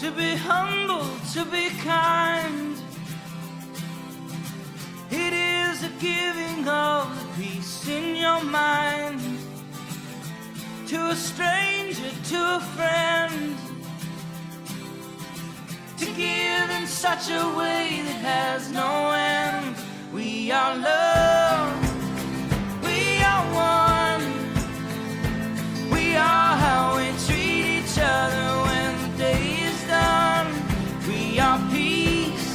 to be humble, to be kind. It is a giving of the peace in your mind. To a stranger, to a friend. To give in such a way that has no end. We are love. We are one. We are how we treat each other when the day is done. We are peace.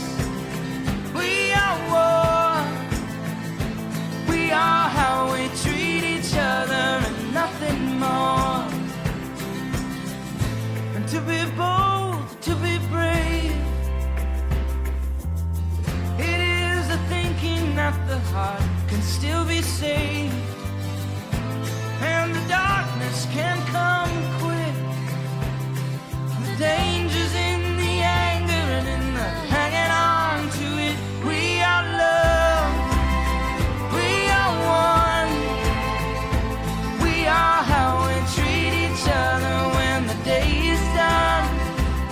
We are war. We are how we treat each other and nothing more. And to be bold, to be brave, it is the thinking that the heart can still be saved. And the darkness can come quick. The danger's in the anger and in the hanging on to it. We are love. We are one. We are how we treat each other when the day is done.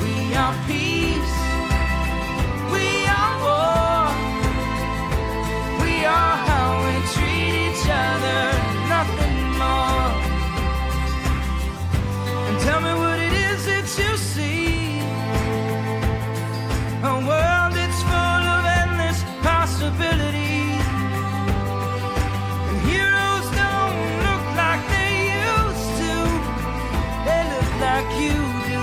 We are peace. We are war. We are how we treat each other. Nothing more. And tell me what it is that you see. A world that's full of endless possibilities. And heroes don't look like they used to. They look like you do.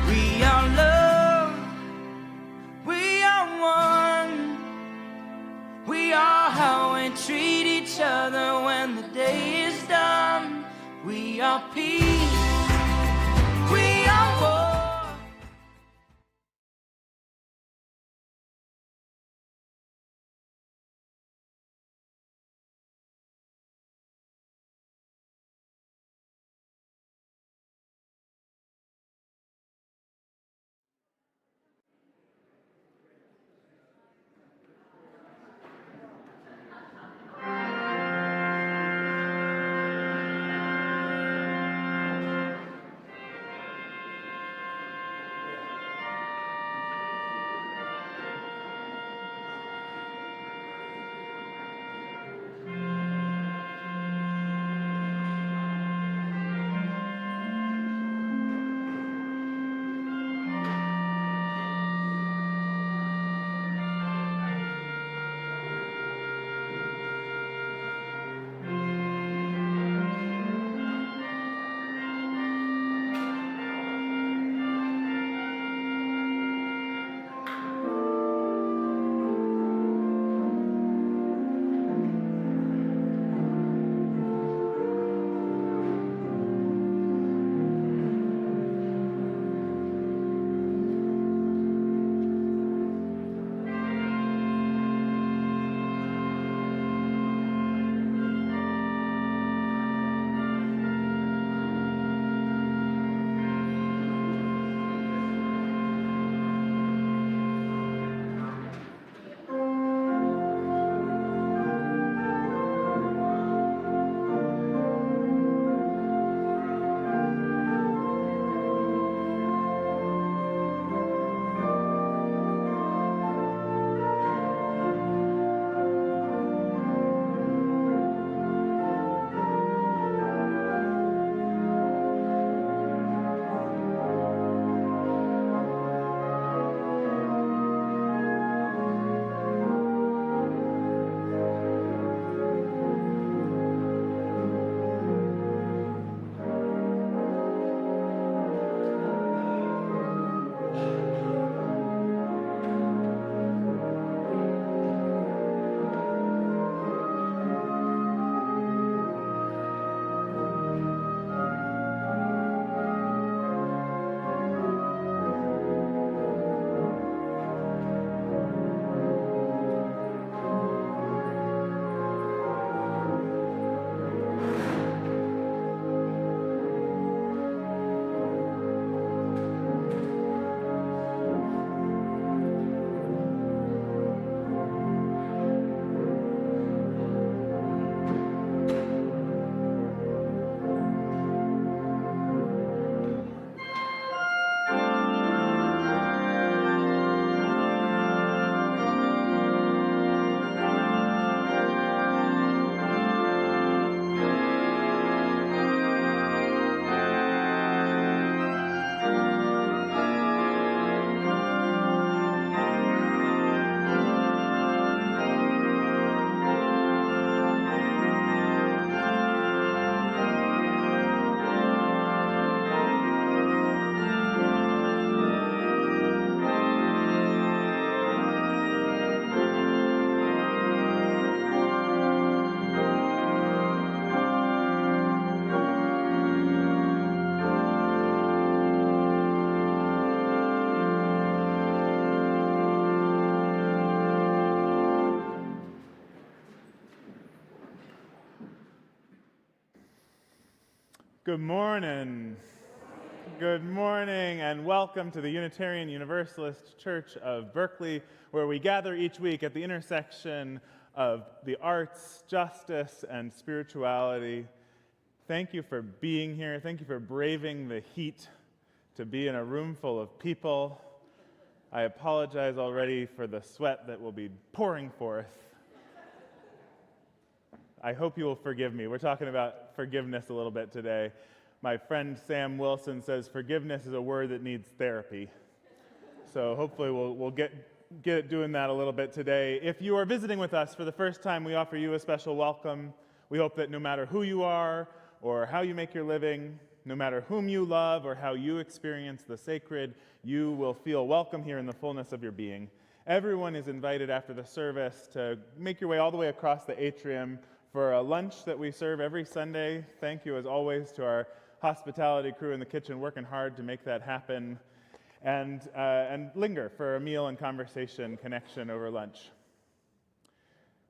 We are love. We are one. We are how we treat each other when the day is done. We are peace. We are war. Good morning. Good morning, and welcome to the Unitarian Universalist Church of Berkeley, where we gather each week at the intersection of the arts, justice, and spirituality. Thank you for being here. Thank you for braving the heat to be in a room full of people. I apologize already for the sweat that will be pouring forth. I hope you will forgive me. We're talking about forgiveness a little bit today. My friend Sam Wilson says forgiveness is a word that needs therapy. So hopefully we'll get it doing that a little bit today. If you are visiting with us for the first time, we offer you a special welcome. We hope that no matter who you are or how you make your living, no matter whom you love or how you experience the sacred, you will feel welcome here in the fullness of your being. Everyone is invited after the service to make your way all the way across the atrium for a lunch that we serve every Sunday. Thank you, as always, to our hospitality crew in the kitchen working hard to make that happen, and linger for a meal and conversation connection over lunch.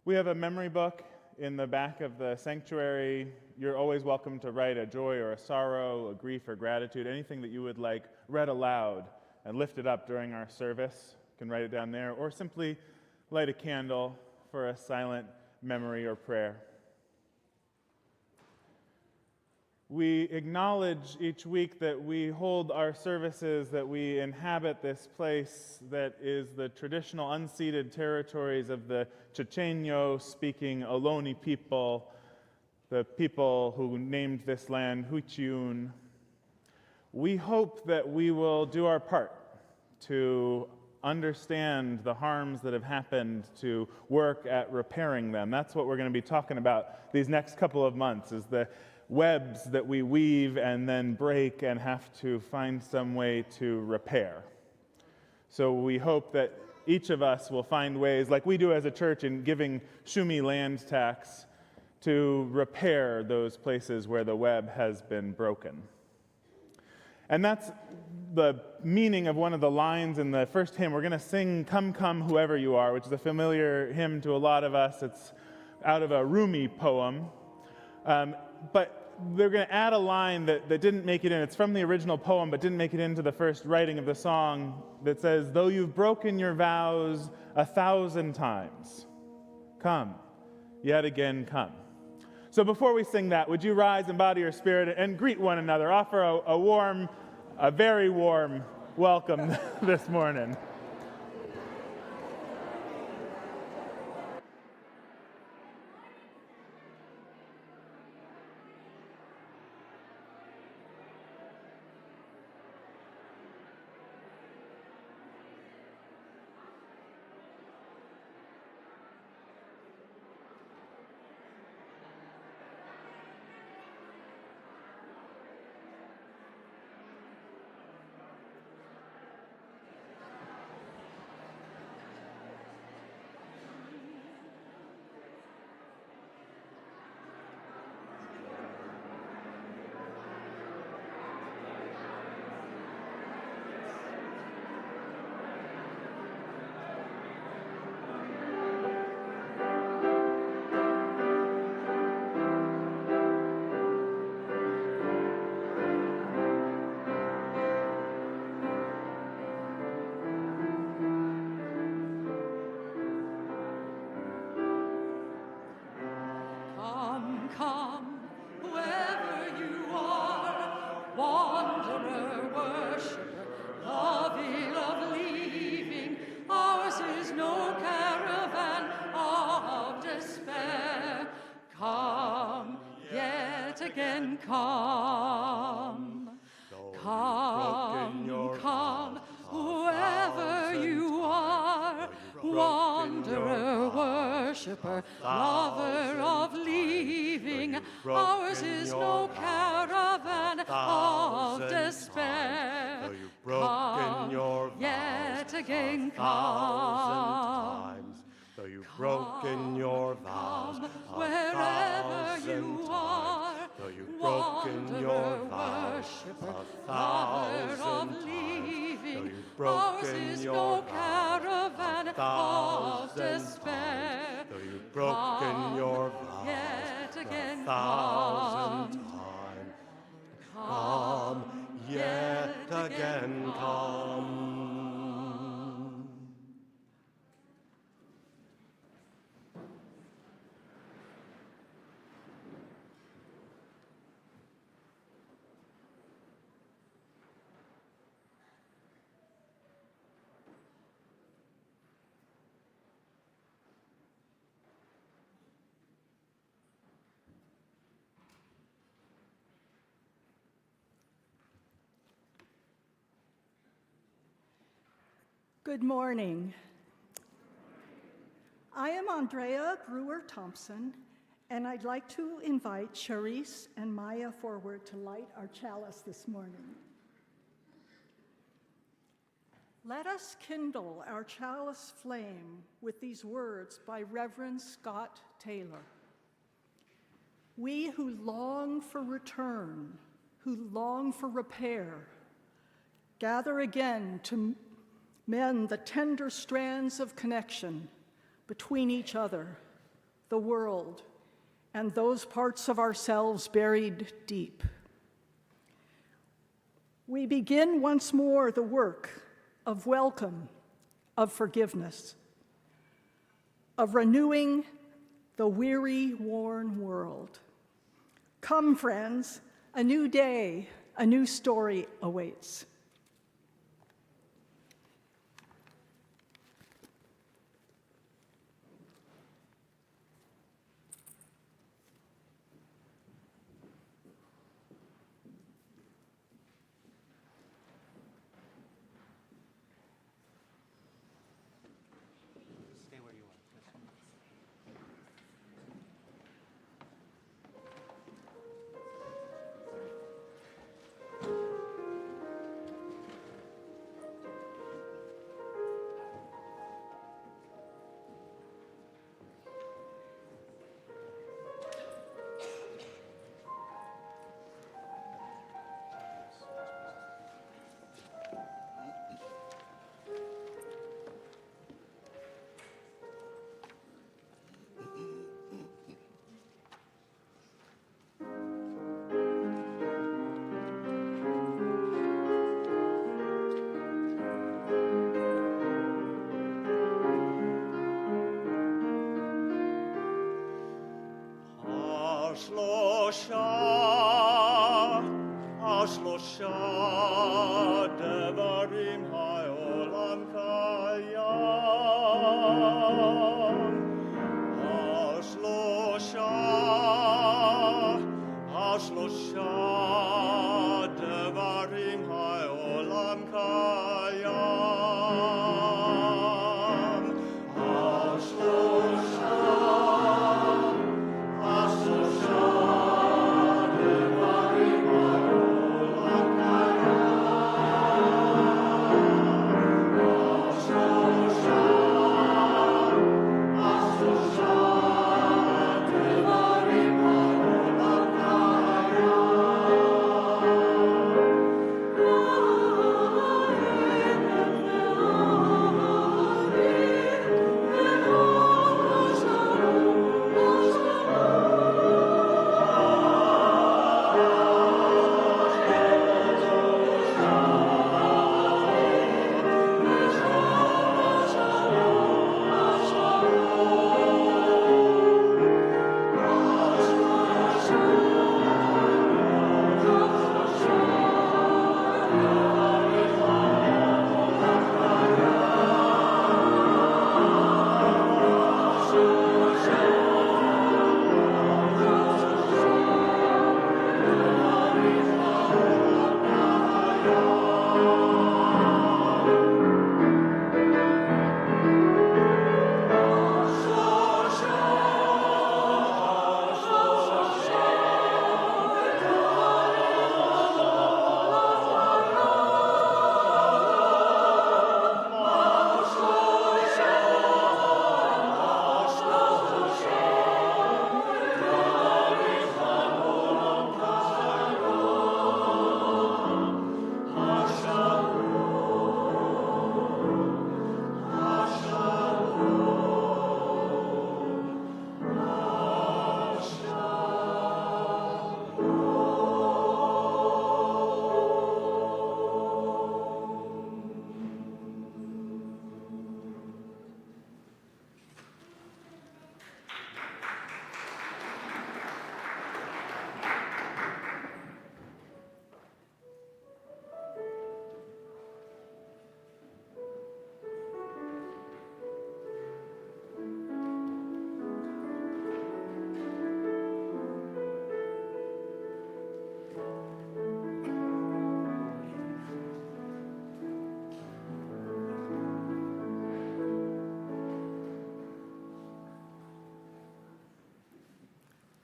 We have a memory book in the back of the sanctuary. You're always welcome to write a joy or a sorrow, a grief or gratitude, anything that you would like read aloud and lifted up during our service. You can write it down there, or simply light a candle for a silent memory or prayer. We acknowledge each week that we hold our services, that we inhabit this place that is the traditional unceded territories of the Chochenyo-speaking Ohlone people, the people who named this land Huichun. We hope that we will do our part to understand the harms that have happened, to work at repairing them. That's what we're going to be talking about these next couple of months, is the webs that we weave and then break and have to find some way to repair. So we hope that each of us will find ways, like we do as a church in giving Shumi land tax, to repair those places where the web has been broken. And that's the meaning of one of the lines in the first hymn. We're going to sing "Come, Come, Whoever You Are," which is a familiar hymn to a lot of us. It's out of a Rumi poem. But they're going to add a line that didn't make it in. It's from the original poem, but didn't make it into the first writing of the song, that says, "Though you've broken your vows 1,000 times, come, yet again come." So before we sing that, would you rise in body or spirit and greet one another? Offer a very warm welcome this morning. Lover of leaving, ours is no caravan of despair. Though you've broken your vows yet again 1,000 times, though you've broken your vows wherever you are, though you've broken your vows 1,000 times, though you've broken your caravan of 1,000 despair. times, though you've broken your vows yet again 1,000 times. come, yet again come. Good morning. I am Andrea Brewer-Thompson, and I'd like to invite Charisse and Maya forward to light our chalice this morning. Let us kindle our chalice flame with these words by Reverend Scott Taylor. We who long for return, who long for repair, gather again to mend the tender strands of connection between each other, the world, and those parts of ourselves buried deep. We begin once more the work of welcome, of forgiveness, of renewing the weary, worn world. Come, friends, a new day, a new story awaits. Devarim ha'olam kayam. Ashlosha devarim ha'olam kayam. Ashlosha devarim ha'olam kayam.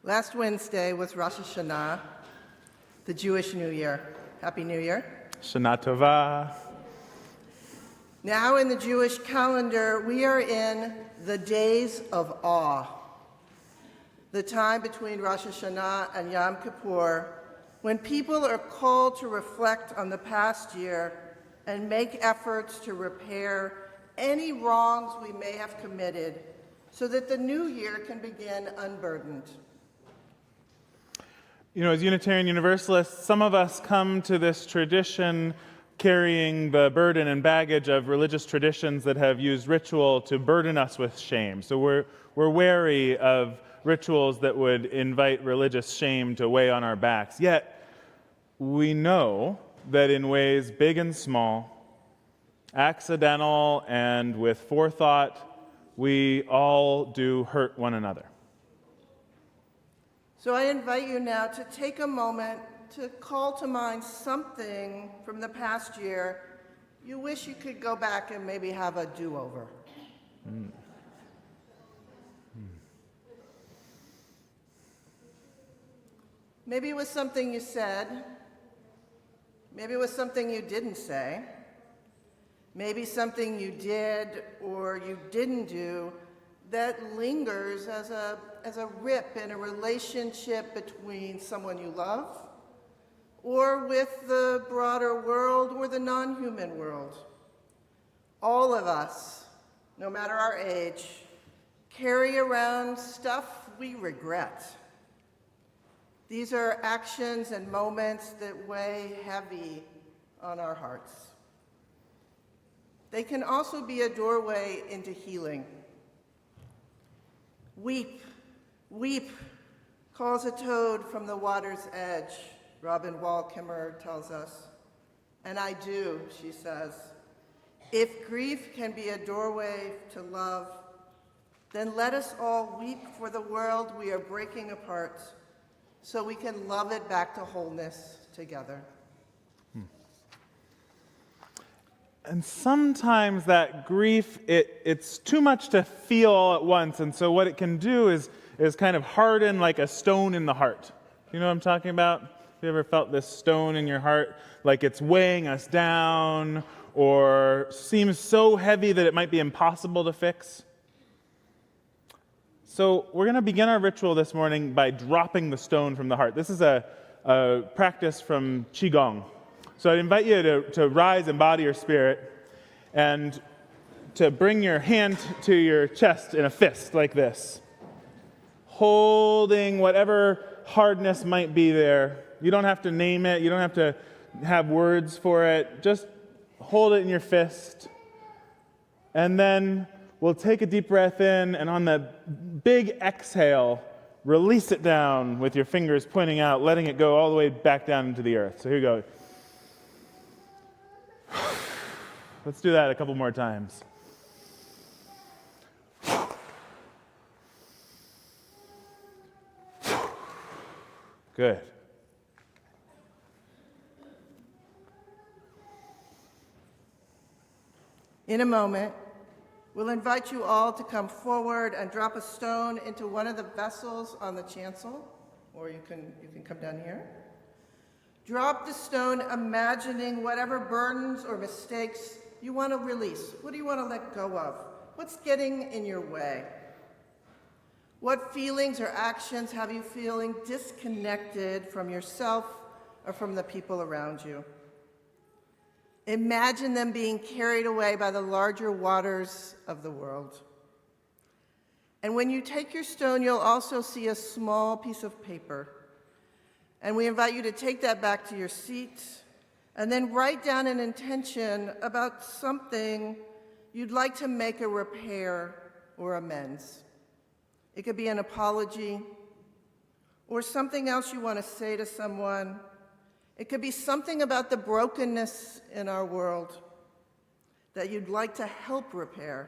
Last Wednesday was Rosh Hashanah, the Jewish New Year. Happy New Year. Shana Tova. Now in the Jewish calendar, we are in the days of awe, the time between Rosh Hashanah and Yom Kippur, when people are called to reflect on the past year and make efforts to repair any wrongs we may have committed so that the new year can begin unburdened. You know, as Unitarian Universalists, some of us come to this tradition carrying the burden and baggage of religious traditions that have used ritual to burden us with shame. So we're wary of rituals that would invite religious shame to weigh on our backs. Yet, we know that in ways big and small, accidental and with forethought, we all do hurt one another. So I invite you now to take a moment to call to mind something from the past year you wish you could go back and maybe have a do-over. Maybe it was something you said. Maybe it was something you didn't say. Maybe something you did or you didn't do that lingers as a rip in a relationship between someone you love or with the broader world or the non-human world. All of us, no matter our age, carry around stuff we regret. These are actions and moments that weigh heavy on our hearts. They can also be a doorway into healing. Weep, weep, calls a toad from the water's edge, Robin Wall Kimmerer tells us. And I do, she says. If grief can be a doorway to love, then let us all weep for the world we are breaking apart so we can love it back to wholeness together. And sometimes that grief, it's too much to feel all at once, and so what it can do is kind of harden like a stone in the heart. You know what I'm talking about? Have you ever felt this stone in your heart, like it's weighing us down, or seems so heavy that it might be impossible to fix? So we're going to begin our ritual this morning by dropping the stone from the heart. This is a practice from Qigong. So I invite you to rise in body or spirit and to bring your hand to your chest in a fist like this, holding whatever hardness might be there. You don't have to name it. You don't have to have words for it. Just hold it in your fist. And then we'll take a deep breath in, and on the big exhale, release it down with your fingers pointing out, letting it go all the way back down into the earth. So here we go. Let's do that a couple more times. Good. In a moment, we'll invite you all to come forward and drop a stone into one of the vessels on the chancel, or you can come down here. Drop the stone imagining whatever burdens or mistakes you want to release. What do you want to let go of? What's getting in your way? What feelings or actions have you feeling disconnected from yourself or from the people around you? Imagine them being carried away by the larger waters of the world. And when you take your stone, you'll also see a small piece of paper. And we invite you to take that back to your seat and then write down an intention about something you'd like to make a repair or amends. It could be an apology or something else you want to say to someone. It could be something about the brokenness in our world that you'd like to help repair.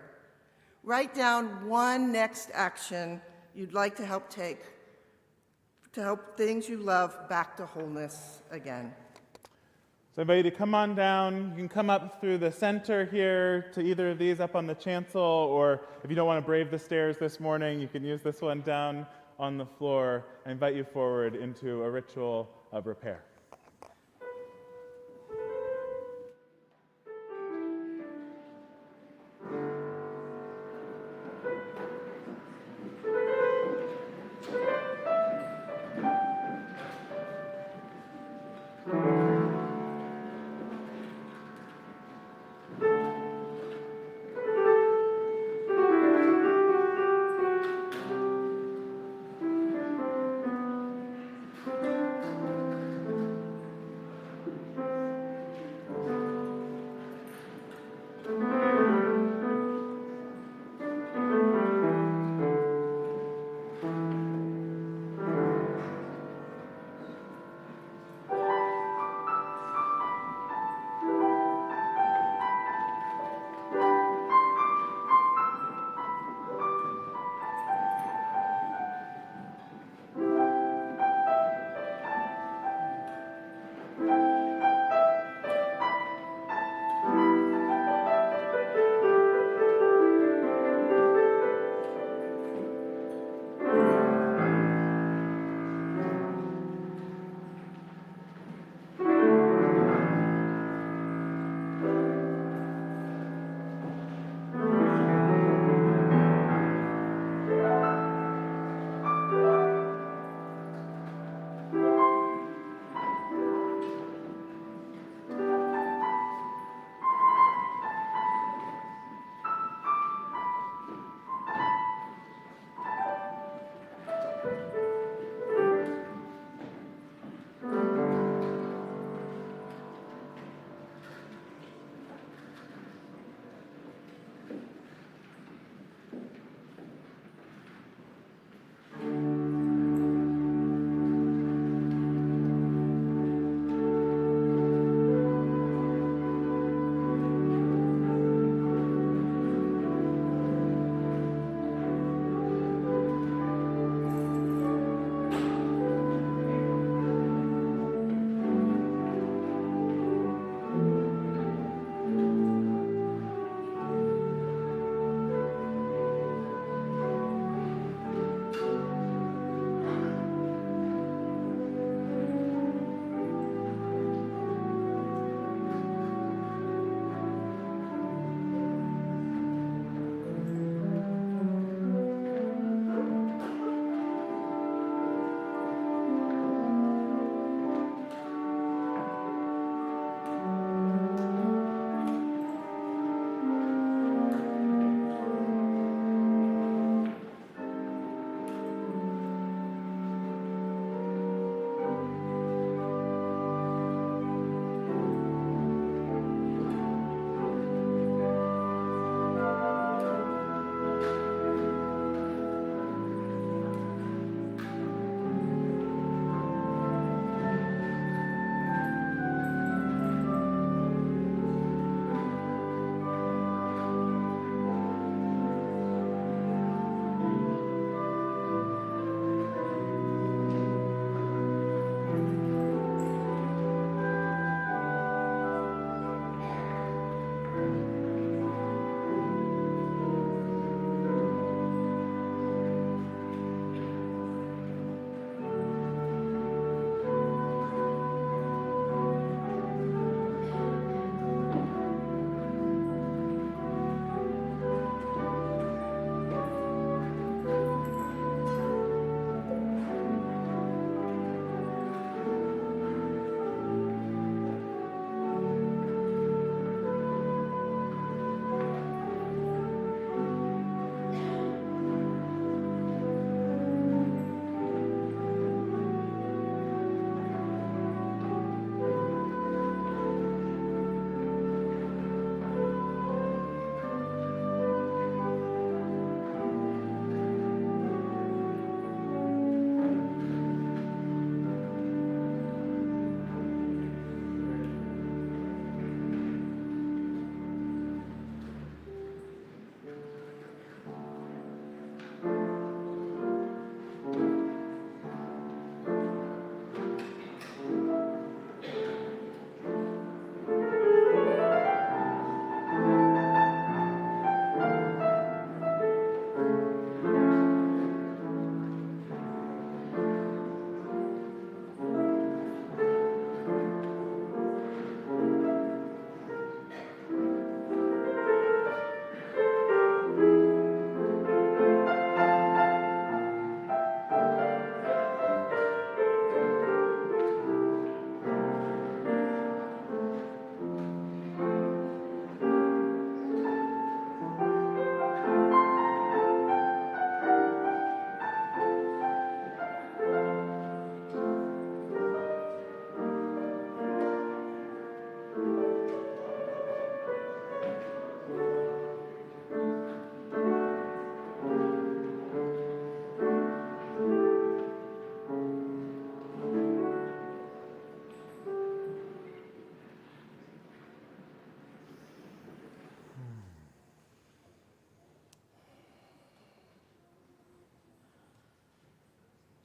Write down one next action you'd like to help take to help things you love back to wholeness again. So I invite you to come on down. You can come up through the center here to either of these up on the chancel, or if you don't want to brave the stairs this morning, you can use this one down on the floor, I invite you forward into a ritual of repair.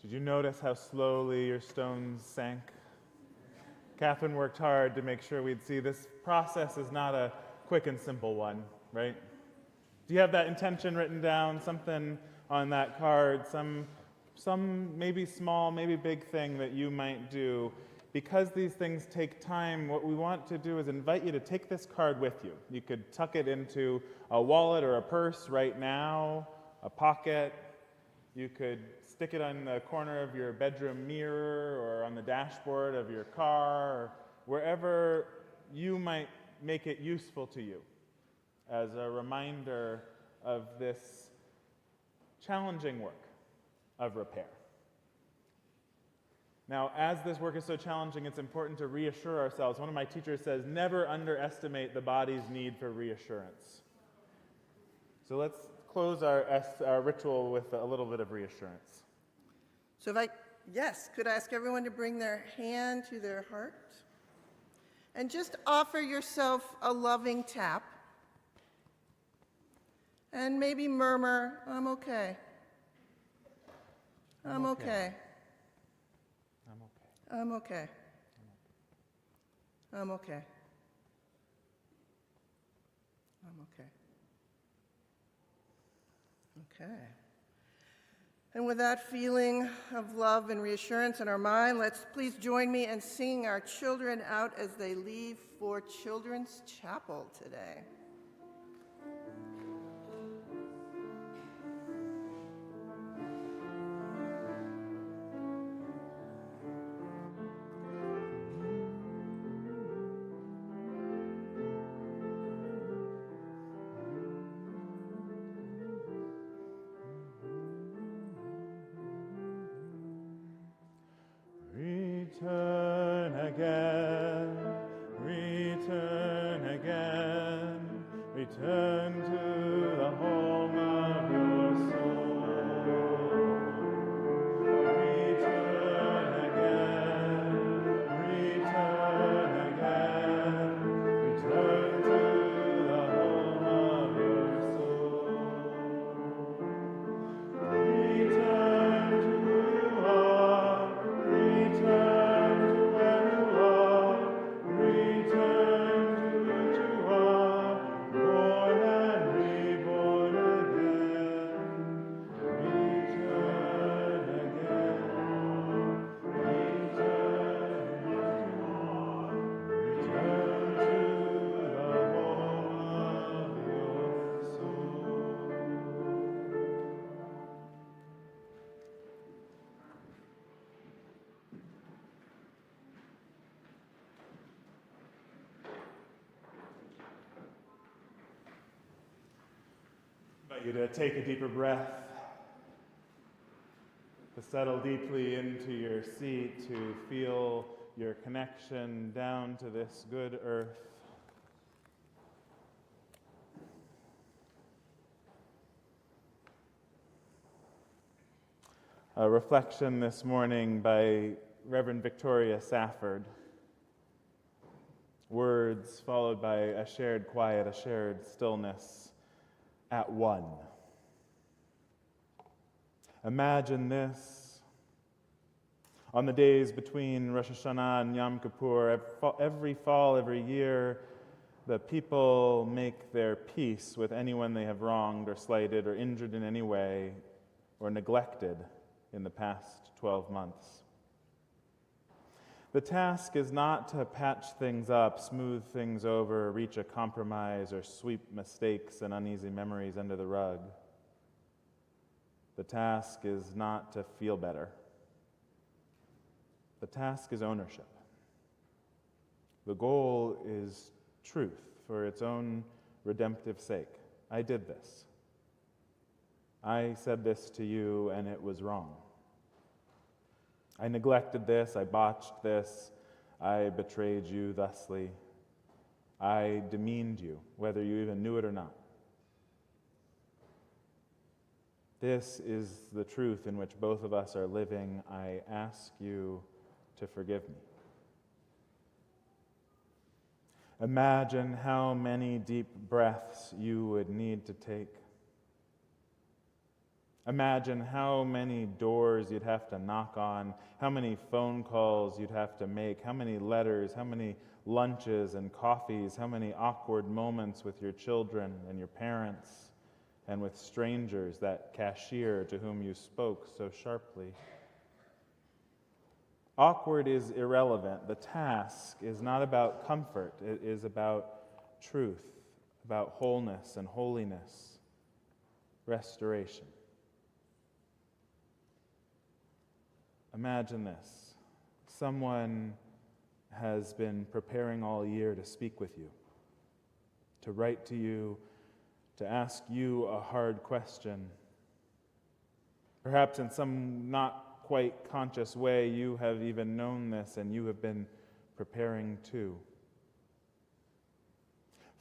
Did you notice how slowly your stones sank? Catherine worked hard to make sure we'd see this process is not a quick and simple one, right? Do you have that intention written down, something on that card, some maybe small, maybe big thing that you might do? Because these things take time, what we want to do is invite you to take this card with you. You could tuck it into a wallet or a purse right now, a pocket. You could stick it on the corner of your bedroom mirror or on the dashboard of your car, or wherever you might make it useful to you as a reminder of this challenging work of repair. Now, as this work is so challenging, it's important to reassure ourselves. One of my teachers says, never underestimate the body's need for reassurance. So let's close our ritual with a little bit of reassurance. So could I ask everyone to bring their hand to their heart? And just offer yourself a loving tap. And maybe murmur, I'm okay. I'm okay. I'm okay. I'm okay. I'm okay. Okay. And with that feeling of love and reassurance in our mind, let's please join me in singing our children out as they leave for Children's Chapel today. Return again, return again, return to the home of your soul. Return again, return again, return to the home of your soul. Return to who you are, return to where you are, return to what you are, born and reborn again. Return again, return what you are, return to the home of your soul. I invite you to take a deeper breath, to settle deeply into your seat, to feel your connection down to this good earth. A reflection this morning by Reverend Victoria Safford. Words followed by a shared quiet, a shared stillness at one. Imagine this. On the days between Rosh Hashanah and Yom Kippur, every fall, every year, the people make their peace with anyone they have wronged or slighted or injured in any way or neglected in the past 12 months. The task is not to patch things up, smooth things over, reach a compromise, or sweep mistakes and uneasy memories under the rug. The task is not to feel better. The task is ownership. The goal is truth for its own redemptive sake. I did this. I said this to you, and it was wrong. I neglected this, I botched this, I betrayed you thusly. I demeaned you, whether you even knew it or not. This is the truth in which both of us are living. I ask you to forgive me. Imagine how many deep breaths you would need to take. Imagine how many doors you'd have to knock on, how many phone calls you'd have to make, how many letters, how many lunches and coffees, how many awkward moments with your children and your parents and with strangers, that cashier to whom you spoke so sharply. Awkward is irrelevant. The task is not about comfort. It is about truth, about wholeness and holiness, restoration. Imagine this. Someone has been preparing all year to speak with you, to write to you, to ask you a hard question. Perhaps in some not quite conscious way, you have even known this and you have been preparing too.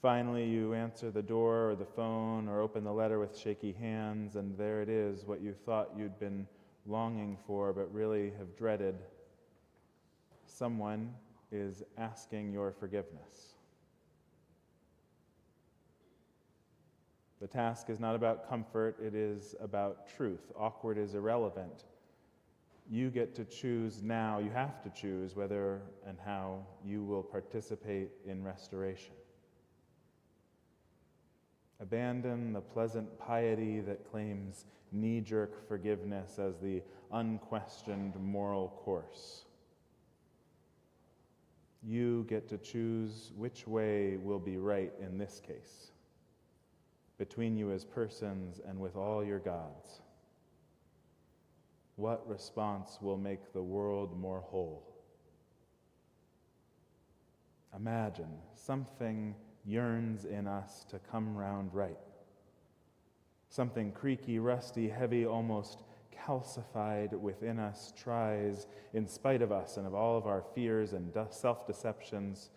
Finally, you answer the door or the phone or open the letter with shaky hands, and there it is, what you thought you'd been longing for but really have dreaded. Someone is asking your forgiveness. The task is not about comfort, it is about truth. Awkward is irrelevant. You get to choose now, you have to choose whether and how you will participate in restoration. Abandon the pleasant piety that claims knee-jerk forgiveness as the unquestioned moral course. You get to choose which way will be right in this case, between you as persons and with all your gods. What response will make the world more whole? Imagine something yearns in us to come round right. Something creaky, rusty, heavy, almost calcified within us tries, in spite of us and of all of our fears and self-deceptions,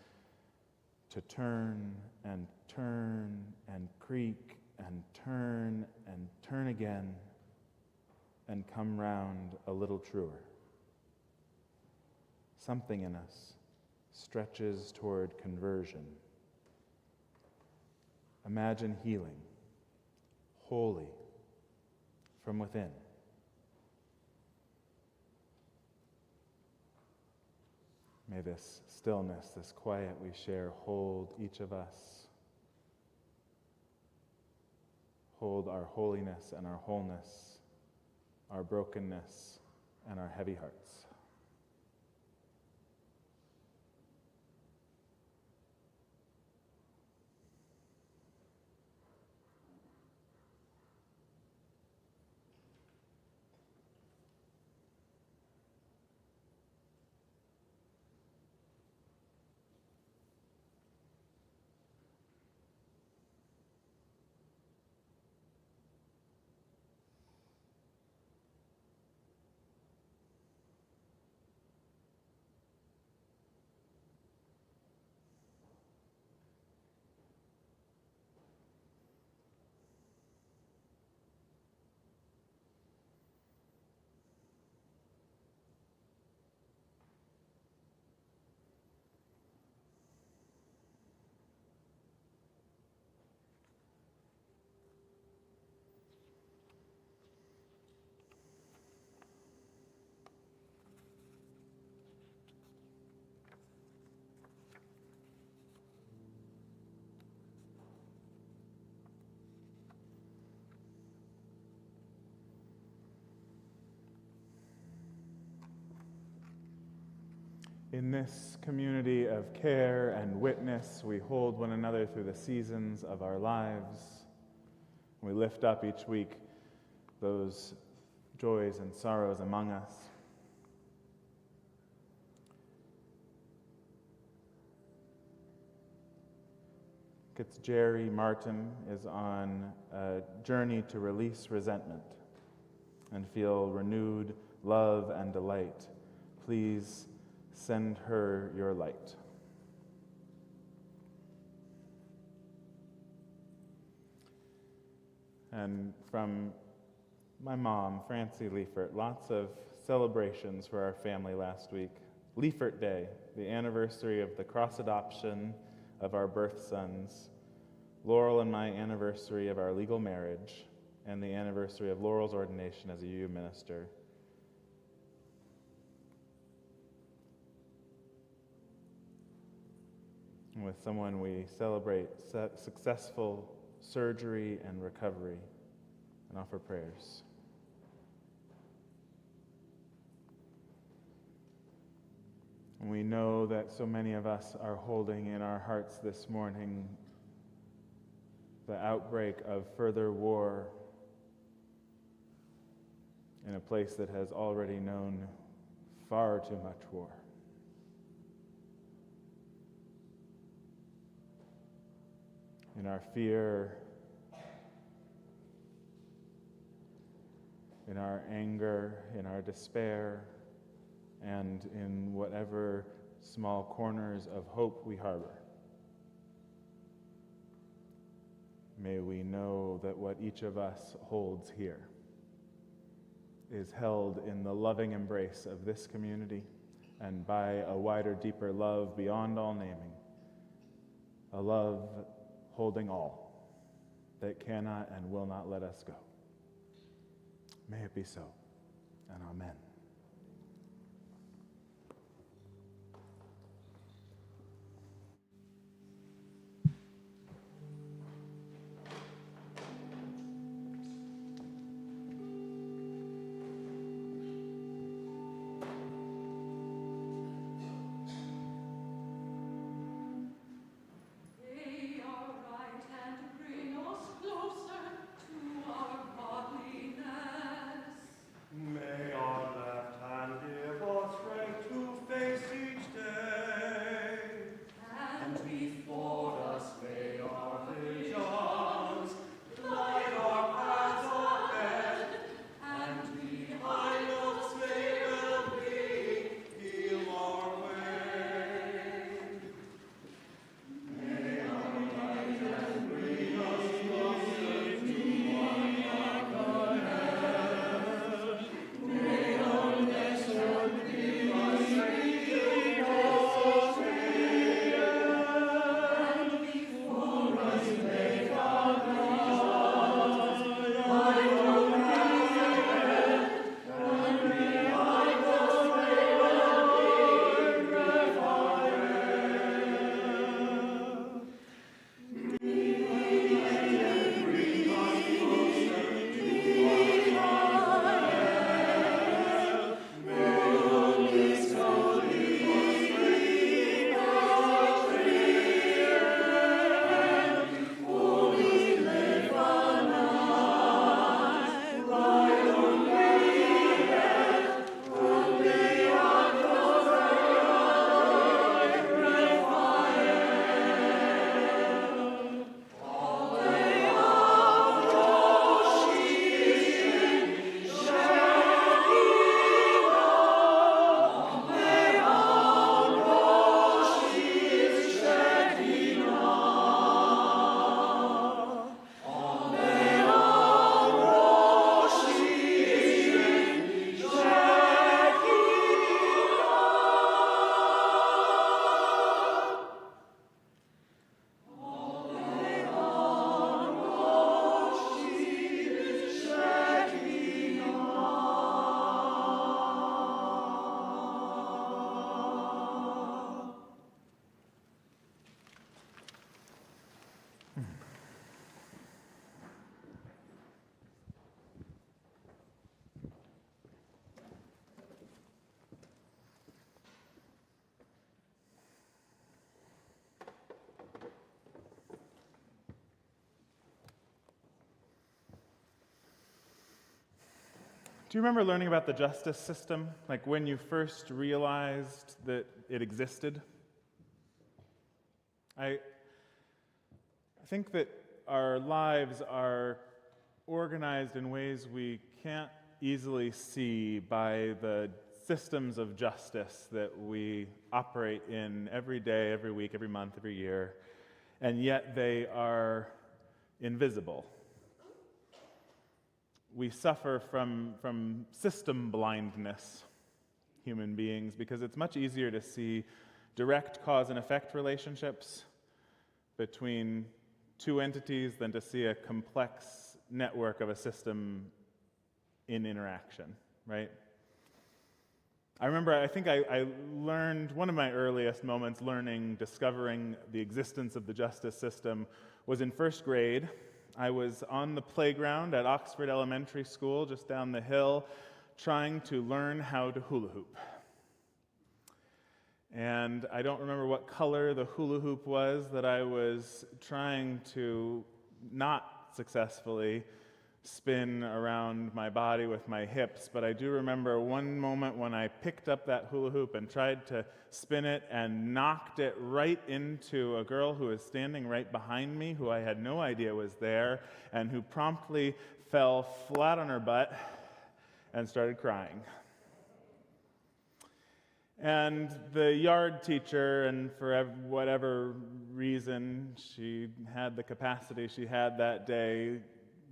to turn and turn and creak and turn again and come round a little truer. Something in us stretches toward conversion. Imagine healing, holy, from within. May this stillness, this quiet we share, hold each of us, hold our holiness and our wholeness, our brokenness and our heavy hearts. In this community of care and witness, we hold one another through the seasons of our lives. We lift up each week those joys and sorrows among us. Jerry Martin is on a journey to release resentment and feel renewed love and delight. Please send her your light. And from my mom, Francie Liefert, lots of celebrations for our family last week. Liefert Day, the anniversary of the cross adoption of our birth sons. Laurel and my anniversary of our legal marriage. and the anniversary of Laurel's ordination as a UU minister. And with someone we celebrate successful surgery and recovery and offer prayers. And we know that so many of us are holding in our hearts this morning the outbreak of further war in a place that has already known far too much war. In our fear, in our anger, in our despair, and in whatever small corners of hope we harbor. May we know that what each of us holds here is held in the loving embrace of this community and by a wider, deeper love beyond all naming, a love holding all that cannot and will not let us go. May it be so, and amen. May our right hand bring us closer to our godliness. May our left hand give us strength to face each day. And Before us may our visions light our paths ahead, and behind us may well-being heal our way. May our right hand bring us closer to our godliness. May our left hand give us strength to cross the way. And before us may our visions light our paths ahead, and behind us may well-being revive. Do you remember learning about the justice system? Like when you first realized that it existed? I think that our lives are organized in ways we can't easily see by the systems of justice that we operate in every day, every week, every month, every year, and yet they are invisible. We suffer from system blindness, human beings, because it's much easier to see direct cause and effect relationships between two entities than to see a complex network of a system in interaction, right? I remember, I think I learned, one of my earliest moments discovering the existence of the justice system was in first grade. I was on the playground at Oxford Elementary School, just down the hill, trying to learn how to hula hoop. And I don't remember what color the hula hoop was that I was trying to not successfully spin around my body with my hips, but I do remember one moment when I picked up that hula hoop and tried to spin it and knocked it right into a girl who was standing right behind me, who I had no idea was there, and who promptly fell flat on her butt and started crying. And the yard teacher, and for whatever reason she had the capacity she had that day,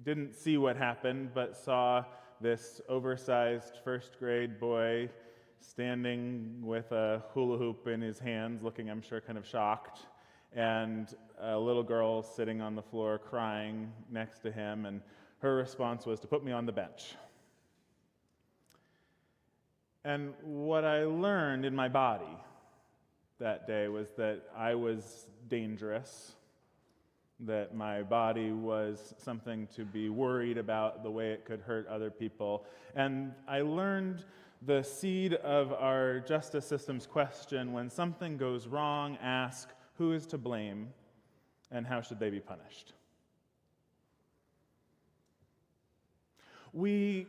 didn't see what happened, but saw this oversized first grade boy standing with a hula hoop in his hands, looking, I'm sure, kind of shocked, and a little girl sitting on the floor crying next to him, and her response was to put me on the bench. And what I learned in my body that day was that I was dangerous, that my body was something to be worried about, the way it could hurt other people. And I learned the seed of our justice system's question: when something goes wrong, ask who is to blame and how should they be punished. We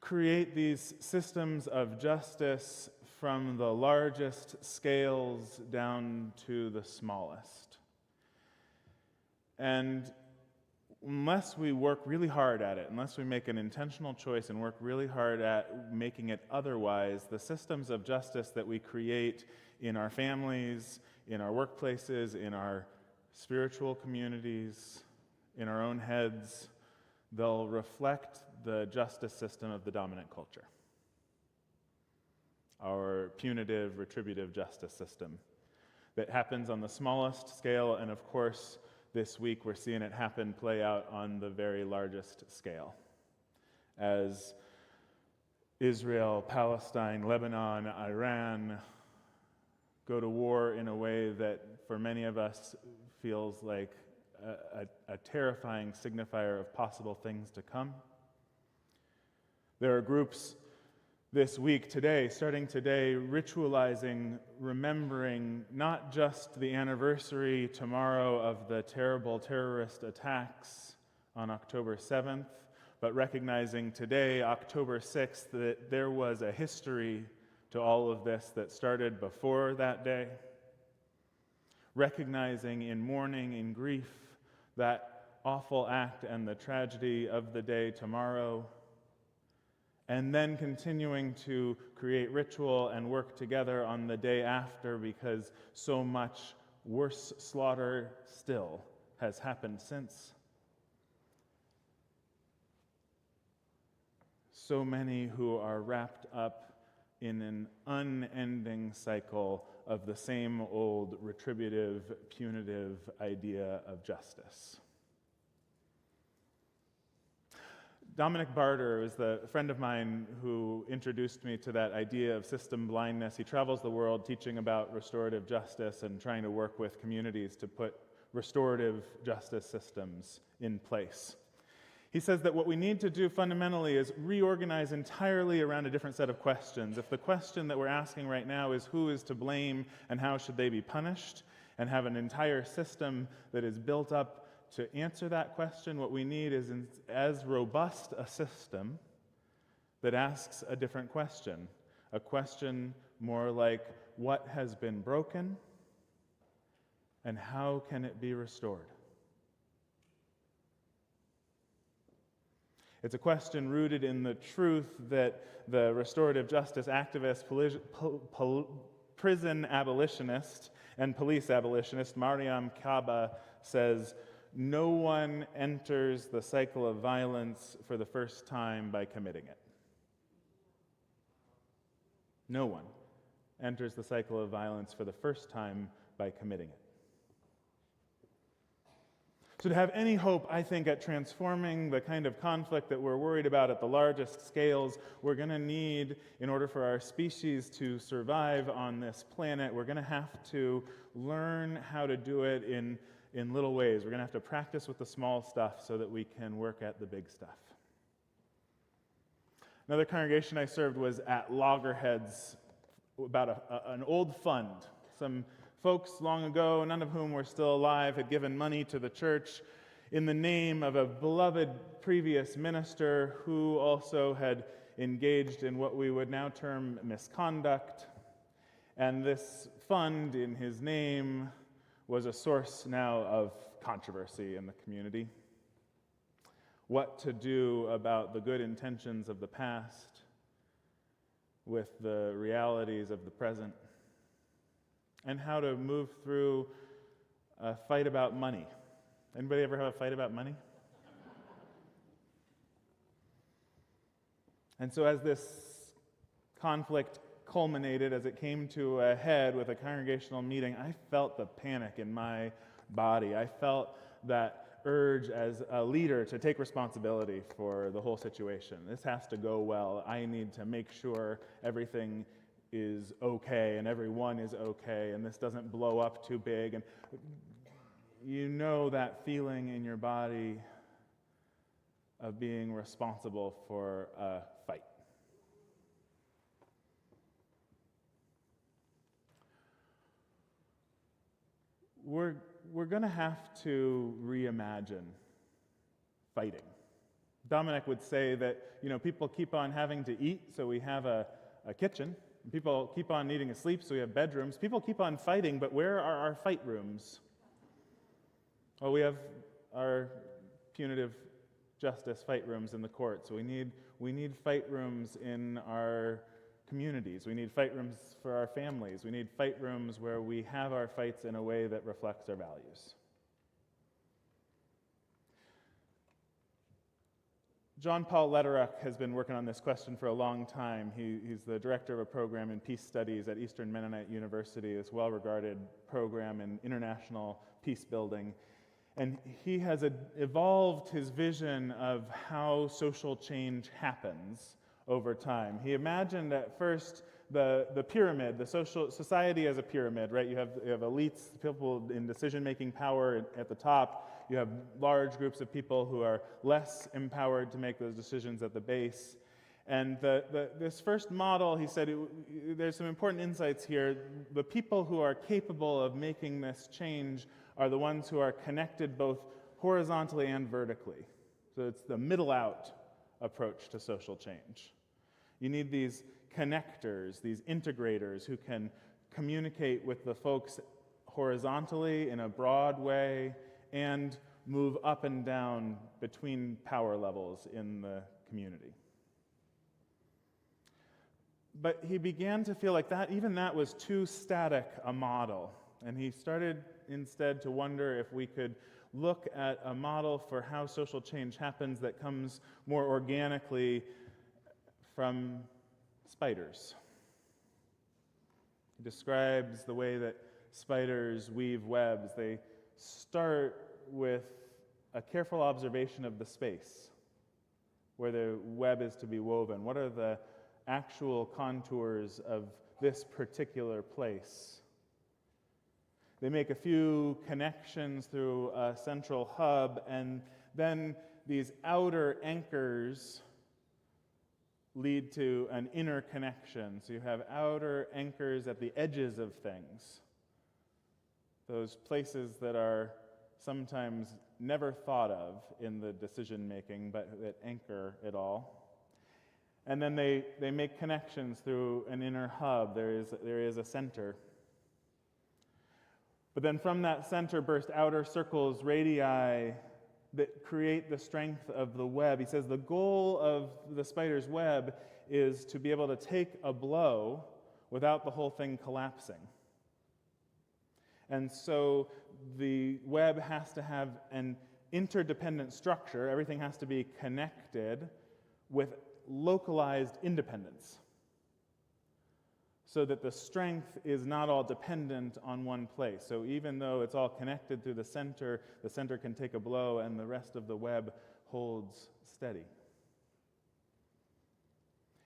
create these systems of justice from the largest scales down to the smallest. And unless we work really hard at it, unless we make an intentional choice and work really hard at making it otherwise, the systems of justice that we create in our families, in our workplaces, in our spiritual communities, in our own heads, they'll reflect the justice system of the dominant culture. Our punitive, retributive justice system that happens on the smallest scale, and of course, this week we're seeing it play out on the very largest scale. As Israel, Palestine, Lebanon, Iran go to war in a way that for many of us feels like a terrifying signifier of possible things to come. There are groups this week, starting today, ritualizing, remembering not just the anniversary tomorrow of the terrible terrorist attacks on October 7th, but recognizing today, October 6th, that there was a history to all of this that started before that day. Recognizing in mourning, in grief, that awful act and the tragedy of the day tomorrow, and then continuing to create ritual and work together on the day after, because so much worse slaughter still has happened since. So many who are wrapped up in an unending cycle of the same old retributive, punitive idea of justice. Dominic Barter is the friend of mine who introduced me to that idea of system blindness. He travels the world teaching about restorative justice and trying to work with communities to put restorative justice systems in place. He says that what we need to do fundamentally is reorganize entirely around a different set of questions. If the question that we're asking right now is who is to blame and how should they be punished, and have an entire system that is built up to answer that question, what we need is as robust a system that asks a different question. A question more like, what has been broken and how can it be restored? It's a question rooted in the truth that the restorative justice activist, prison abolitionist, and police abolitionist Mariam Kaba says, no one enters the cycle of violence for the first time by committing it. No one enters the cycle of violence for the first time by committing it. So to have any hope, I think, at transforming the kind of conflict that we're worried about at the largest scales, we're going to need, in order for our species to survive on this planet, we're going to have to learn how to do it in little ways. We're going to have to practice with the small stuff so that we can work at the big stuff. Another congregation I served was at Loggerheads, about an old fund. Some folks long ago, none of whom were still alive, had given money to the church in the name of a beloved previous minister who also had engaged in what we would now term misconduct. And this fund, in his name, was a source now of controversy in the community. What to do about the good intentions of the past with the realities of the present, and how to move through a fight about money. Anybody ever have a fight about money? And so as this conflict culminated, as it came to a head with a congregational meeting, I felt the panic in my body. I felt that urge as a leader to take responsibility for the whole situation. This has to go well. I need to make sure everything is okay and everyone is okay and this doesn't blow up too big. And you know that feeling in your body of being responsible for a fight. We're going to have to reimagine fighting. Dominic would say that, people keep on having to eat, so we have a kitchen. People keep on needing to sleep, so we have bedrooms. People keep on fighting, but where are our fight rooms? Well, we have our punitive justice fight rooms in the court, so we need fight rooms in our communities. We need fight rooms for our families. We need fight rooms where we have our fights in a way that reflects our values. John Paul Lederach has been working on this question for a long time. He's the director of a program in peace studies at Eastern Mennonite University, this well-regarded program in international peace building. And he has evolved his vision of how social change happens over time. He imagined at first the pyramid, the society as a pyramid, right? You have elites, people in decision-making power at the top. You have large groups of people who are less empowered to make those decisions at the base. And this first model, he said, there's some important insights here. The people who are capable of making this change are the ones who are connected both horizontally and vertically. So it's the middle-out approach to social change. You need these connectors, these integrators who can communicate with the folks horizontally in a broad way and move up and down between power levels in the community. But he began to feel like even that was too static a model, and he started instead to wonder if we could look at a model for how social change happens that comes more organically from spiders. He describes the way that spiders weave webs. They start with a careful observation of the space where the web is to be woven. What are the actual contours of this particular place? They make a few connections through a central hub, and then these outer anchors lead to an inner connection. So you have outer anchors at the edges of things, those places that are sometimes never thought of in the decision-making, but that anchor it all. And then they make connections through an inner hub. There is a center. But then from that center burst outer circles, radii, that create the strength of the web. He says the goal of the spider's web is to be able to take a blow without the whole thing collapsing. And so the web has to have an interdependent structure. Everything has to be connected with localized independence. so that the strength is not all dependent on one place. So even though it's all connected through the center can take a blow and the rest of the web holds steady.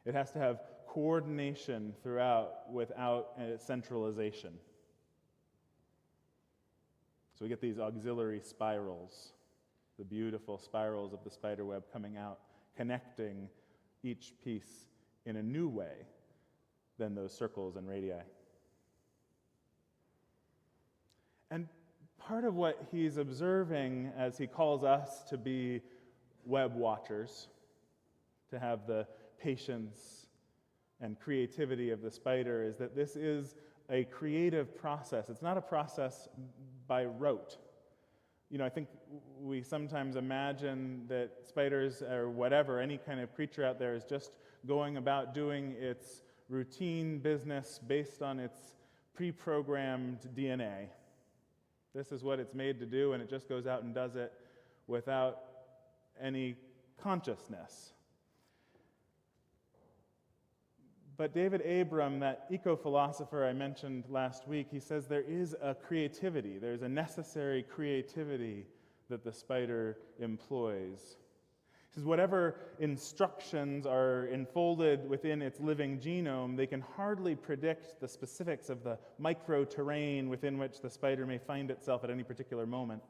It has to have coordination throughout without centralization. So we get these auxiliary spirals, the beautiful spirals of the spider web coming out, connecting each piece in a new way than those circles and radii. And part of what he's observing as he calls us to be web watchers, to have the patience and creativity of the spider, is that this is a creative process. It's not a process by rote. I think we sometimes imagine that spiders or whatever, any kind of creature out there, is just going about doing its routine business based on its pre-programmed DNA. This is what it's made to do, and it just goes out and does it without any consciousness. But David Abram, that eco-philosopher I mentioned last week, he says there is a creativity, there's a necessary creativity that the spider employs. He says whatever instructions are enfolded within its living genome, they can hardly predict the specifics of the micro-terrain within which the spider may find itself at any particular moment.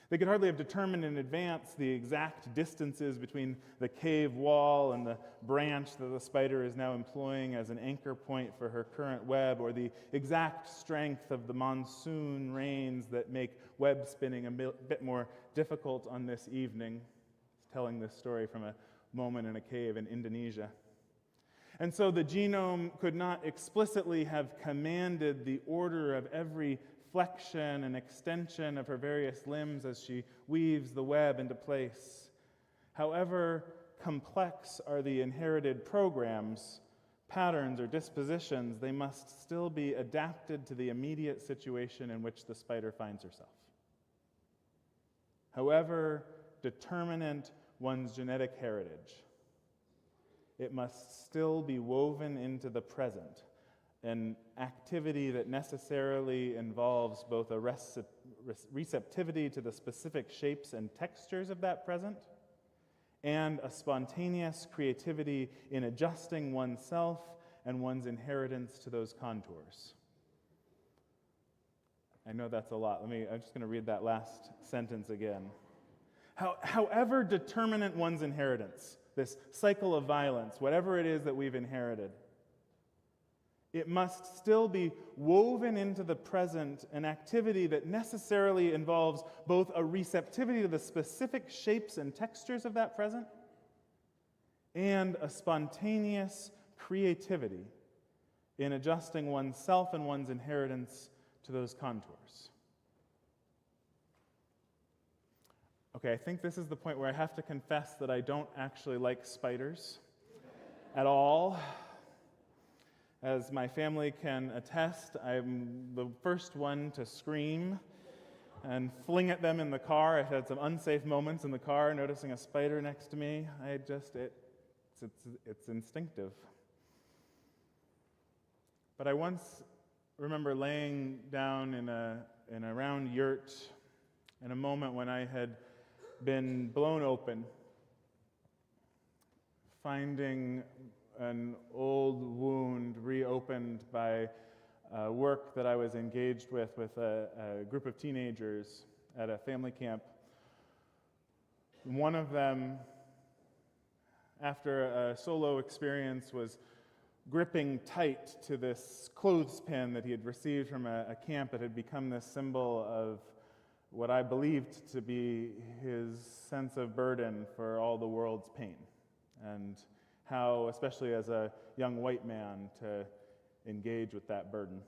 They could hardly have determined in advance the exact distances between the cave wall and the branch that the spider is now employing as an anchor point for her current web, or the exact strength of the monsoon rains that make web spinning a bit more difficult on this evening. He's telling this story from a moment in a cave in Indonesia. And so the genome could not explicitly have commanded the order of every flexion and extension of her various limbs as she weaves the web into place. However complex are the inherited programs, patterns, or dispositions, they must still be adapted to the immediate situation in which the spider finds herself. However determinant one's genetic heritage, it must still be woven into the present, an activity that necessarily involves both a receptivity to the specific shapes and textures of that present, and a spontaneous creativity in adjusting oneself and one's inheritance to those contours. I know that's a lot. I'm just going to read that last sentence again. However determinant one's inheritance, this cycle of violence, whatever it is that we've inherited, it must still be woven into the present, an activity that necessarily involves both a receptivity to the specific shapes and textures of that present and a spontaneous creativity in adjusting oneself and one's inheritance to those contours. Okay, I think this is the point where I have to confess that I don't actually like spiders at all. As my family can attest, I'm the first one to scream and fling at them in the car. I've had some unsafe moments in the car, noticing a spider next to me. It's instinctive. But I once remember laying down in a round yurt in a moment when I had been blown open, finding an old wound reopened by work that I was engaged with a group of teenagers at a family camp. One of them, after a solo experience, was gripping tight to this clothespin that he had received from a camp that had become this symbol of what I believed to be his sense of burden for all the world's pain, and how, especially as a young white man, to engage with that burden.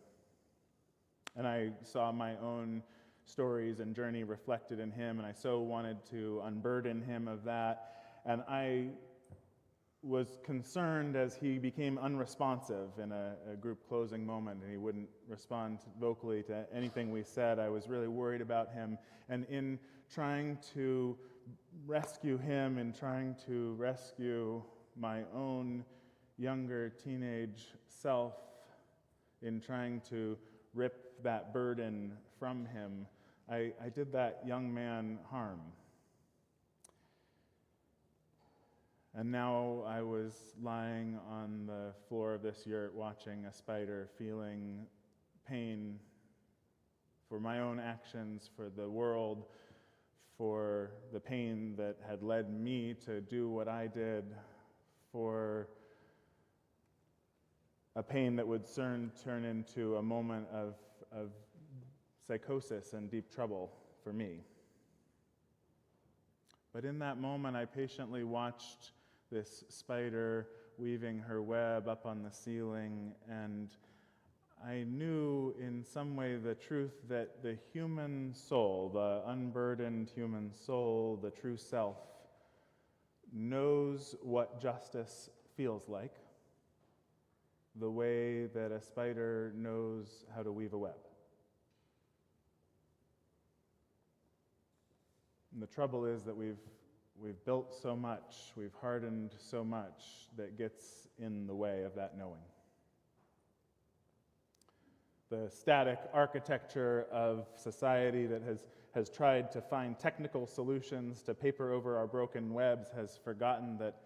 And I saw my own stories and journey reflected in him, and I so wanted to unburden him of that. And I was concerned as he became unresponsive in a group closing moment, and he wouldn't respond vocally to anything we said. I was really worried about him. And in trying to rescue him, and trying to rescue my own younger teenage self, in trying to rip that burden from him, I did that young man harm. And now I was lying on the floor of this yurt watching a spider, feeling pain for my own actions, for the world, for the pain that had led me to do what I did, for a pain that would soon turn into a moment of psychosis and deep trouble for me. But in that moment, I patiently watched this spider weaving her web up on the ceiling, and I knew in some way the truth that the human soul, the unburdened human soul, the true self, knows what justice feels like, the way that a spider knows how to weave a web. And the trouble is that we've built so much, we've hardened so much that gets in the way of that knowing. The static architecture of society that has tried to find technical solutions to paper over our broken webs has forgotten that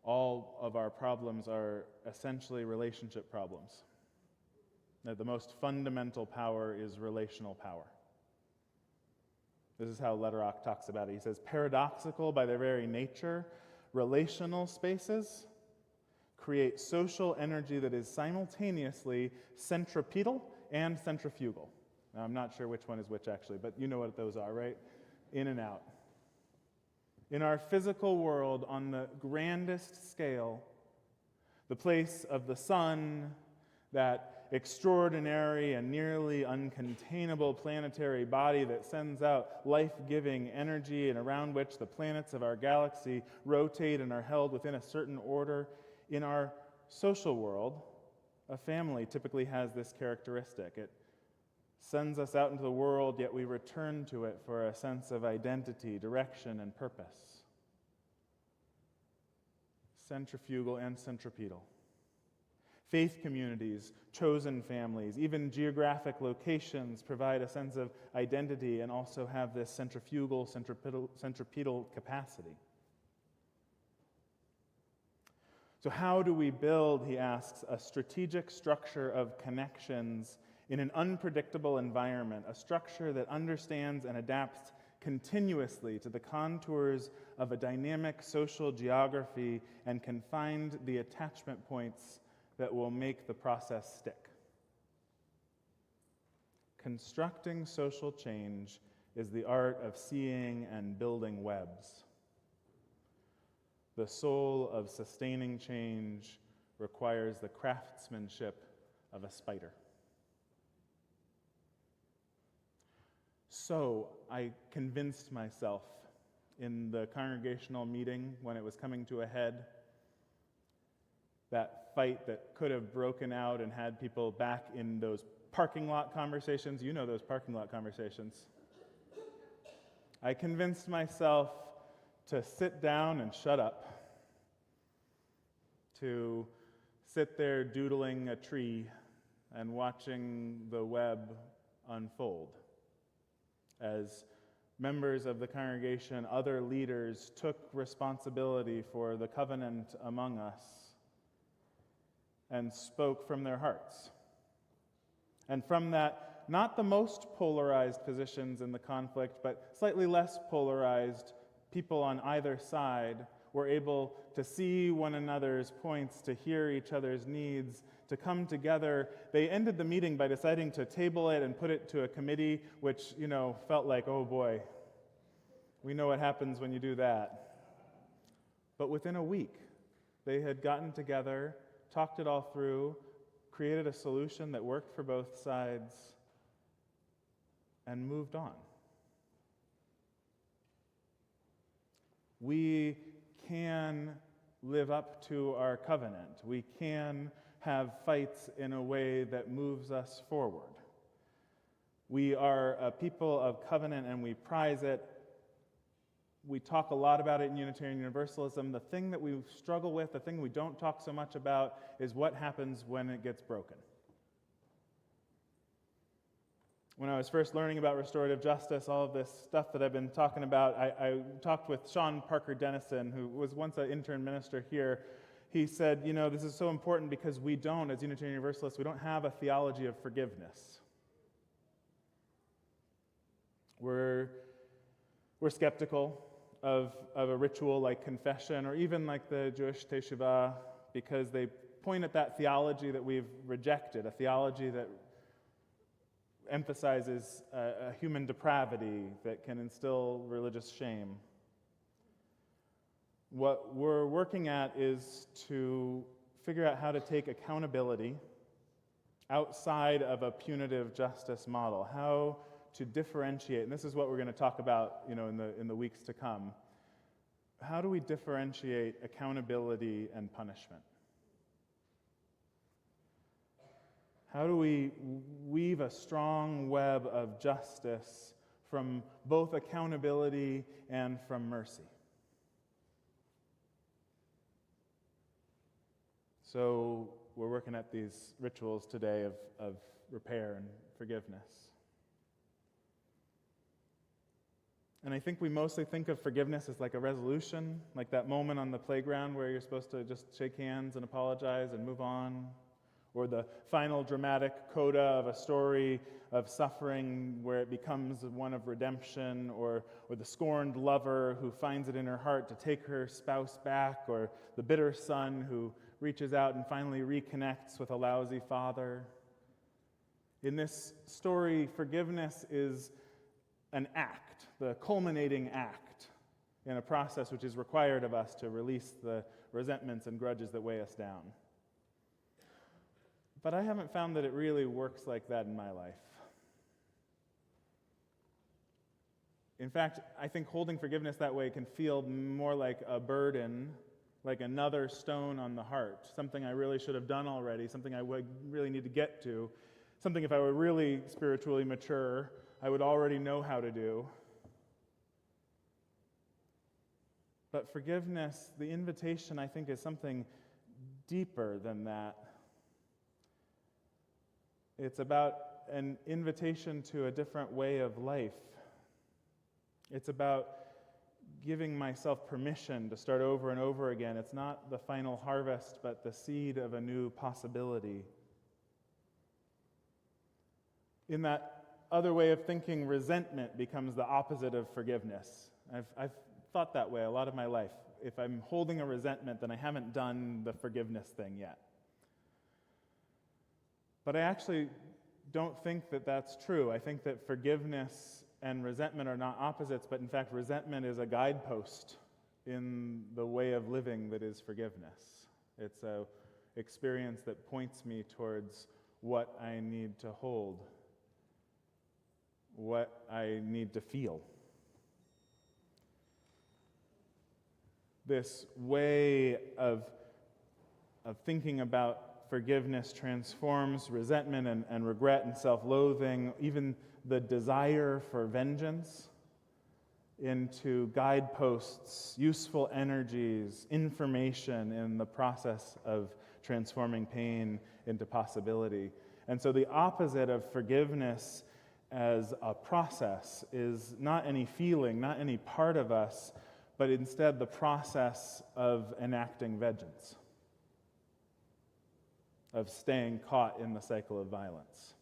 all of our problems are essentially relationship problems. That the most fundamental power is relational power. This is how Lederach talks about it. He says, paradoxical by their very nature, relational spaces create social energy that is simultaneously centripetal and centrifugal. Now, I'm not sure which one is which actually, but you know what those are, right? In and out. In our physical world, on the grandest scale, the place of the sun, that extraordinary and nearly uncontainable planetary body that sends out life-giving energy and around which the planets of our galaxy rotate and are held within a certain order. In our social world, a family typically has this characteristic. It sends us out into the world, yet we return to it for a sense of identity, direction, and purpose. Centrifugal and centripetal. Faith communities, chosen families, even geographic locations provide a sense of identity and also have this centrifugal, centripetal capacity. So how do we build, he asks, a strategic structure of connections in an unpredictable environment, a structure that understands and adapts continuously to the contours of a dynamic social geography and can find the attachment points that will make the process stick? Constructing social change is the art of seeing and building webs. The soul of sustaining change requires the craftsmanship of a spider. So I convinced myself in the congregational meeting when it was coming to a head, that fight that could have broken out and had people back in those parking lot conversations. You know those parking lot conversations. I convinced myself to sit down and shut up, to sit there doodling a tree and watching the web unfold. As members of the congregation, other leaders took responsibility for the covenant among us and spoke from their hearts. And from that, not the most polarized positions in the conflict, but slightly less polarized people on either side were able to see one another's points, to hear each other's needs, to come together. They ended the meeting by deciding to table it and put it to a committee, which, felt like, oh boy, we know what happens when you do that. But within a week, they had gotten together, talked it all through, created a solution that worked for both sides, and moved on. We can live up to our covenant. We can have fights in a way that moves us forward. We are a people of covenant and we prize it. We talk a lot about it in Unitarian Universalism. The thing that we struggle with, the thing we don't talk so much about, is what happens when it gets broken. When I was first learning about restorative justice, all of this stuff that I've been talking about, I talked with Sean Parker Dennison, who was once an intern minister here. He said, this is so important because we don't, as Unitarian Universalists, we don't have a theology of forgiveness. We're skeptical of a ritual like confession or even like the Jewish teshuvah because they point at that theology that we've rejected, a theology that emphasizes a human depravity that can instill religious shame. What we're working at is to figure out how to take accountability outside of a punitive justice model, how to differentiate, and this is what we're going to talk about, in the weeks to come. How do we differentiate accountability and punishment? How do we weave a strong web of justice from both accountability and from mercy? So we're working at these rituals today of repair and forgiveness. And I think we mostly think of forgiveness as like a resolution, like that moment on the playground where you're supposed to just shake hands and apologize and move on. Or the final dramatic coda of a story of suffering where it becomes one of redemption, or the scorned lover who finds it in her heart to take her spouse back, or the bitter son who reaches out and finally reconnects with a lousy father. In this story, forgiveness is an act, the culminating act in a process which is required of us to release the resentments and grudges that weigh us down. But I haven't found that it really works like that in my life. In fact, I think holding forgiveness that way can feel more like a burden, like another stone on the heart, something I really should have done already, something I would really need to get to, something if I were really spiritually mature, I would already know how to do. But forgiveness, the invitation, I think, is something deeper than that. It's about an invitation to a different way of life. It's about giving myself permission to start over and over again. It's not the final harvest, but the seed of a new possibility. In that other way of thinking, resentment becomes the opposite of forgiveness. I've thought that way a lot of my life. If I'm holding a resentment, then I haven't done the forgiveness thing yet. But I actually don't think that that's true. I think that forgiveness and resentment are not opposites, but in fact, resentment is a guidepost in the way of living that is forgiveness. It's an experience that points me towards what I need to hold, what I need to feel. This way of thinking about forgiveness transforms resentment and regret and self-loathing, even the desire for vengeance, into guideposts, useful energies, information in the process of transforming pain into possibility. And so the opposite of forgiveness as a process is not any feeling, not any part of us, but instead the process of enacting vengeance, of staying caught in the cycle of violence.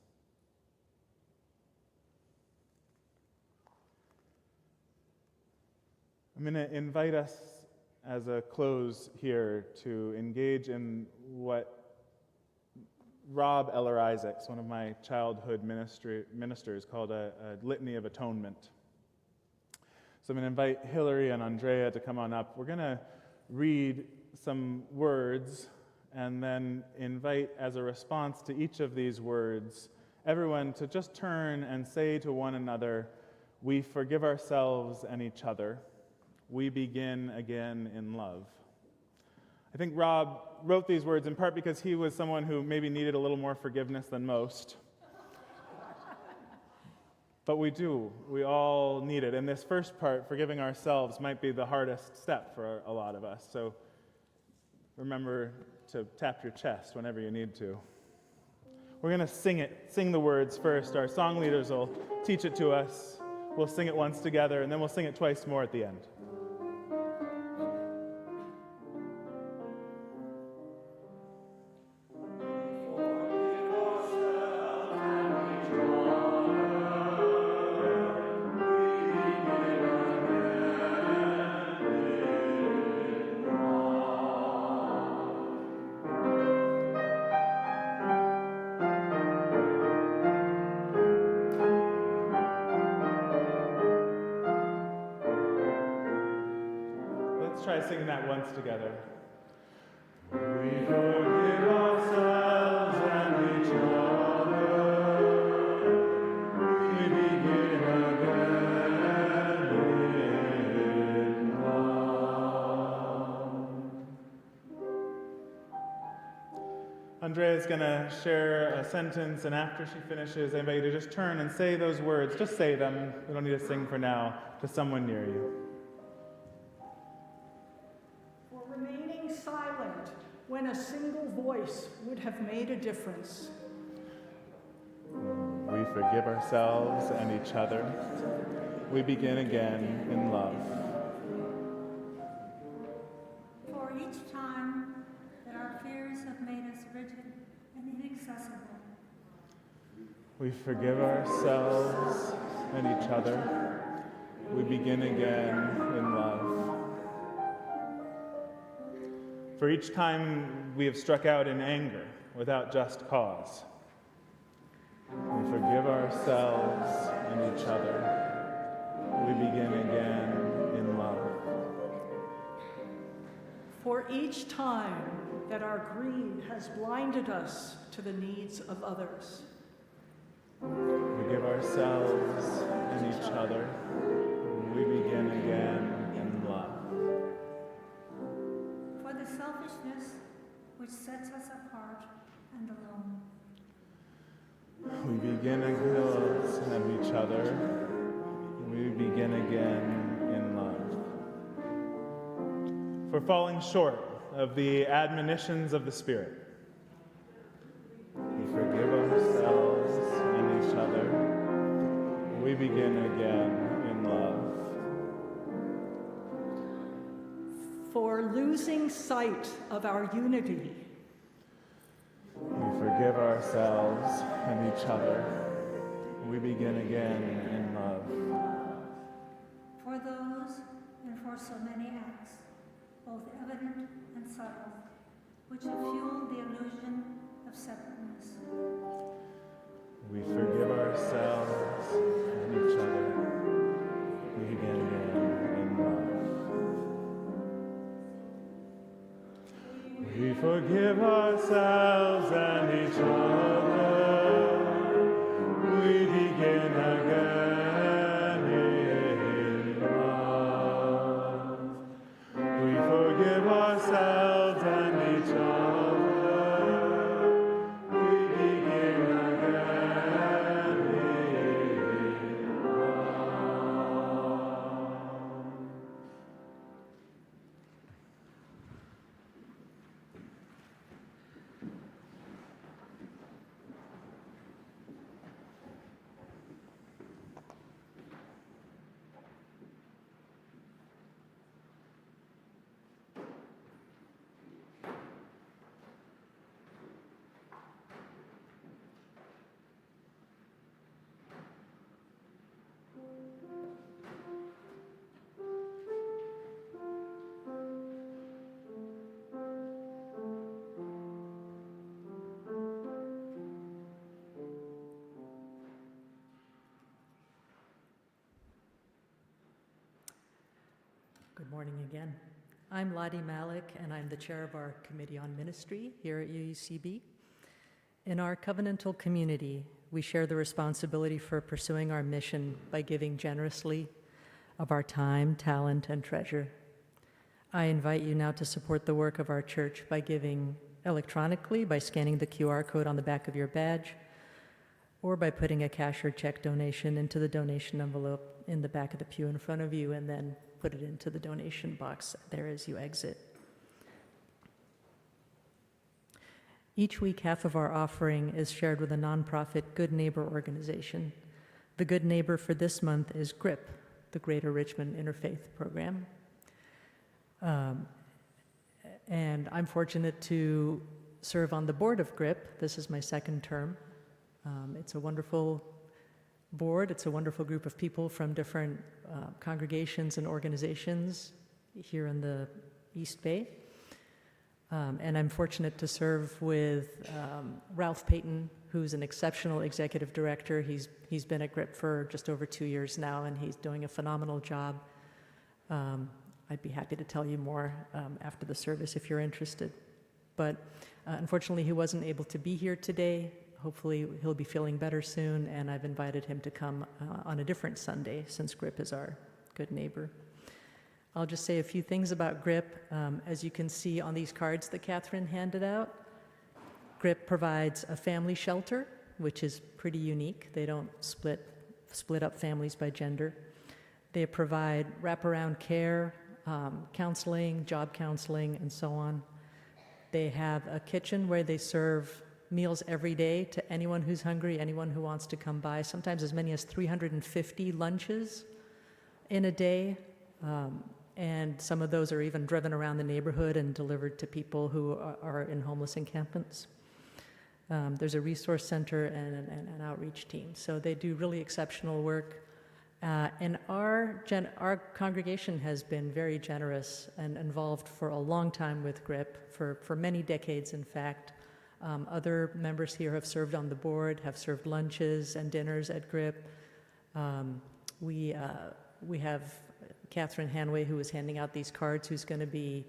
I'm going to invite us as a close here to engage in what Rob Eller Isaacs, one of my childhood ministers, called a litany of atonement. So I'm going to invite Hillary and Andrea to come on up. We're going to read some words and then invite, as a response to each of these words, everyone to just turn and say to one another, "We forgive ourselves and each other. We begin again in love." I think Rob wrote these words in part because he was someone who maybe needed a little more forgiveness than most. But we all need it. And this first part, forgiving ourselves, might be the hardest step for a lot of us. So remember to tap your chest whenever you need to. We're going to sing the words first. Our song leaders will teach it to us. We'll sing it once together, and then we'll sing it twice more at the end. Try singing that once together. We forgive ourselves and each other. We begin again in love. Andrea is going to share a sentence, and after she finishes, I invite you to just turn and say those words. Just say them. We don't need to sing for now, to someone near you. Silent when a single voice would have made a difference. We forgive ourselves and each other. We begin again in love. For each time that our fears have made us rigid and inaccessible. We forgive ourselves and each other. We begin again in love. For each time we have struck out in anger without just cause. We forgive ourselves and each other. We begin again in love. For each time that our greed has blinded us to the needs of others. We give ourselves and each other. We begin again in love. For the selfishness which sets us apart and alone. We begin again and each other. We begin again in love. For falling short of the admonitions of the Spirit. We forgive ourselves and each other. We begin again in love. For losing sight of our unity. We forgive ourselves and each other. We begin again in love. For those and for so many acts, both evident and subtle, which have fueled the illusion of separateness. We forgive ourselves and each other. We begin again in love. We forgive ourselves and each other. We begin again in love. We forgive ourselves and each other. We begin again in love. Good morning again. I'm Lottie Malik, and I'm the chair of our Committee on Ministry here at UUCB. In our covenantal community, we share the responsibility for pursuing our mission by giving generously of our time, talent, and treasure. I invite you now to support the work of our church by giving electronically, by scanning the QR code on the back of your badge, or by putting a cash or check donation into the donation envelope in the back of the pew in front of you, and then put it into the donation box there as you exit. Each week, half of our offering is shared with a nonprofit Good Neighbor organization. The Good Neighbor for this month is GRIP, the Greater Richmond Interfaith Program. And I'm fortunate to serve on the board of GRIP. This is my second term. It's a wonderful board. It's a wonderful group of people from different congregations and organizations here in the East Bay. And I'm fortunate to serve with Ralph Payton, who's an exceptional executive director. He's been at GRIP for just over 2 years now, and he's doing a phenomenal job. I'd be happy to tell you more after the service if you're interested. But unfortunately, he wasn't able to be here today. Hopefully, he'll be feeling better soon, and I've invited him to come on a different Sunday, since GRIP is our good neighbor. I'll just say a few things about GRIP. As you can see on these cards that Catherine handed out, GRIP provides a family shelter, which is pretty unique. They don't split up families by gender. They provide wraparound care, counseling, job counseling, and so on. They have a kitchen where they serve meals every day to anyone who's hungry, anyone who wants to come by, sometimes as many as 350 lunches in a day. And some of those are even driven around the neighborhood and delivered to people who are in homeless encampments. There's a resource center and an outreach team. So they do really exceptional work. And our congregation has been very generous and involved for a long time with GRIP, for many decades, in fact. Other members here have served on the board, have served lunches and dinners at GRIP. We have Catherine Hanway, who is handing out these cards, who's going to be,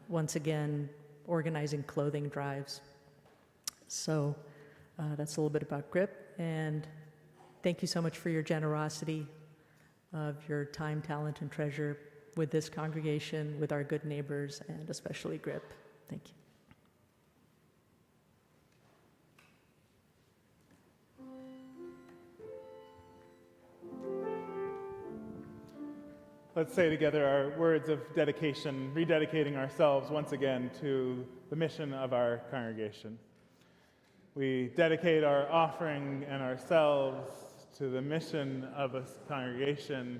once again, organizing clothing drives. So that's a little bit about GRIP. And thank you so much for your generosity of your time, talent, and treasure with this congregation, with our good neighbors, and especially GRIP. Thank you. Let's say together our words of dedication, rededicating ourselves once again to the mission of our congregation. We dedicate our offering and ourselves to the mission of a congregation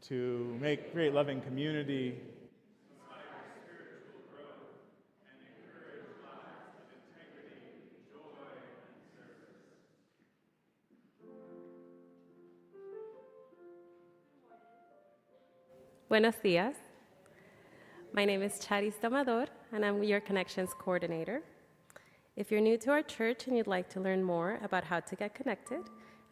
to make great loving community, inspire spiritual growth, and encourage lives of integrity, joy, and service. Buenos días. My name is Charis Damador, and I'm your Connections Coordinator. If you're new to our church and you'd like to learn more about how to get connected,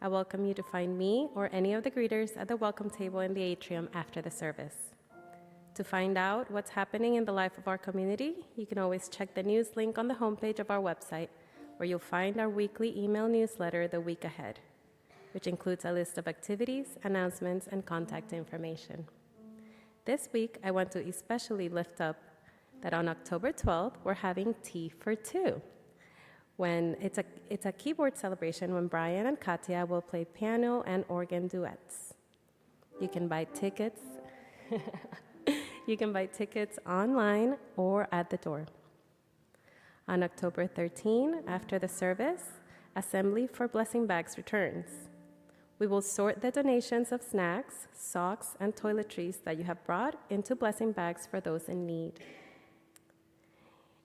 I welcome you to find me or any of the greeters at the welcome table in the atrium after the service. To find out what's happening in the life of our community, you can always check the news link on the homepage of our website, where you'll find our weekly email newsletter, The Week Ahead, which includes a list of activities, announcements, and contact information. This week, I want to especially lift up that on October 12th, we're having Tea for Two. When it's a keyboard celebration when Brian and Katya will play piano and organ duets. You can buy tickets. You can buy tickets online or at the door. On October 13, after the service, Assembly for Blessing Bags returns. We will sort the donations of snacks, socks, and toiletries that you have brought into blessing bags for those in need.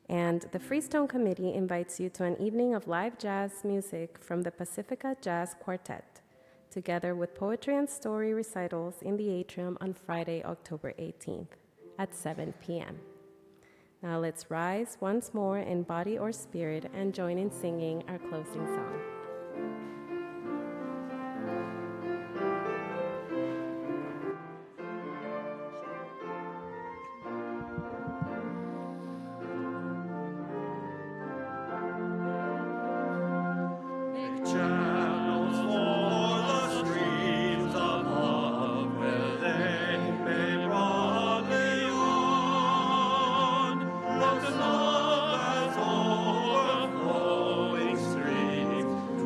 And the Freestone Committee invites you to an evening of live jazz music from the Pacifica Jazz Quartet, together with poetry and story recitals in the atrium on Friday, October 18th at 7 p.m. Now let's rise once more in body or spirit and join in singing our closing song. Channels for the streams of love where they may broadly run. Broken love as overflowing streams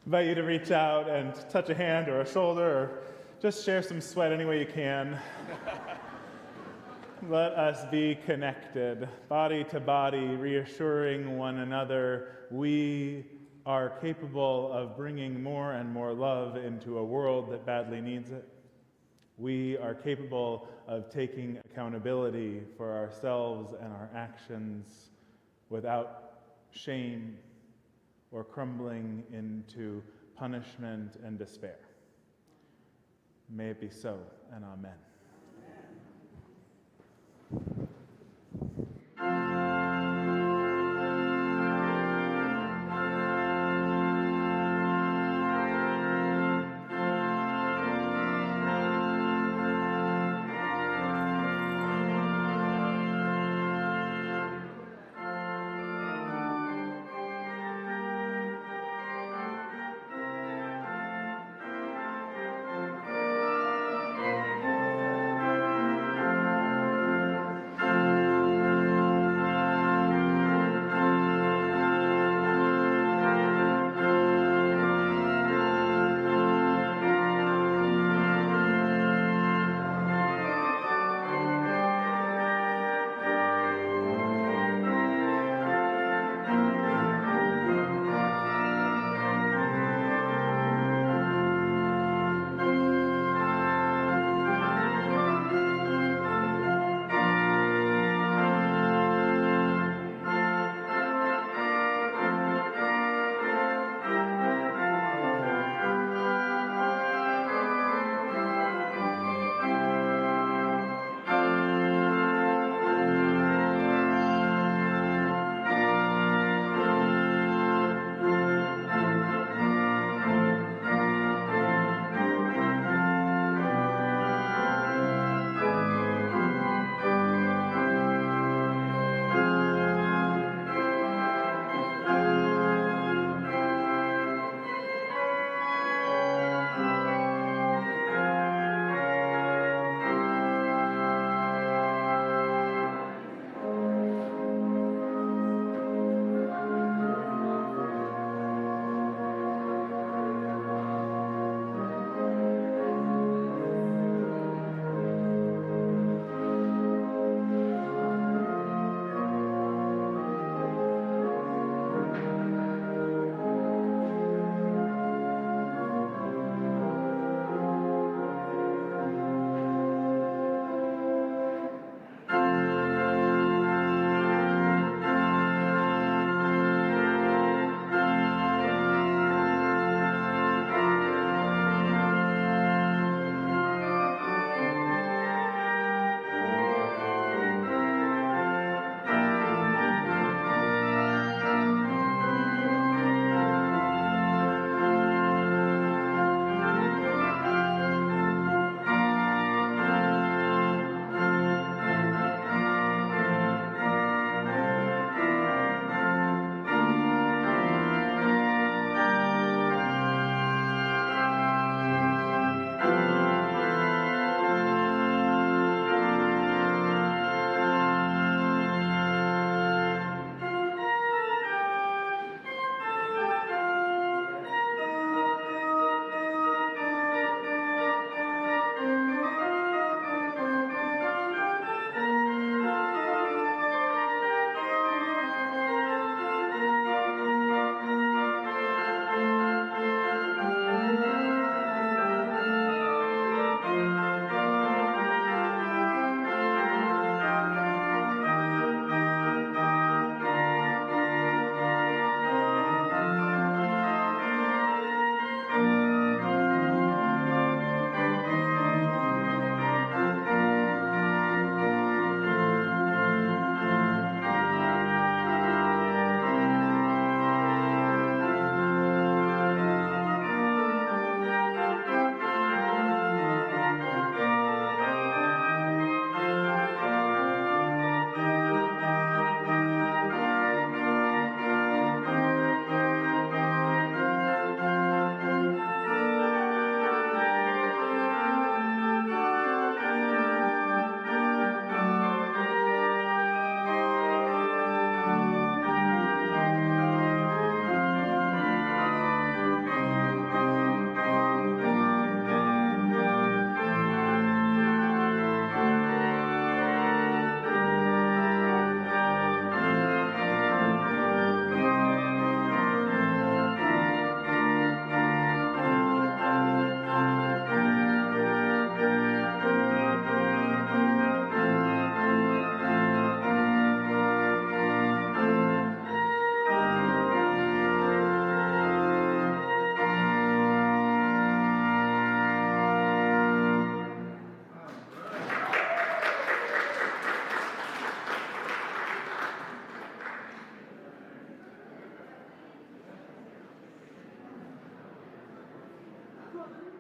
invite you to reach out and touch a hand or a shoulder or just share some sweat any way you can. Let us be connected, body to body, reassuring one another we are capable of bringing more and more love into a world that badly needs it. We are capable of taking accountability for ourselves and our actions without shame or crumbling into punishment and despair. May it be so, and amen. Father,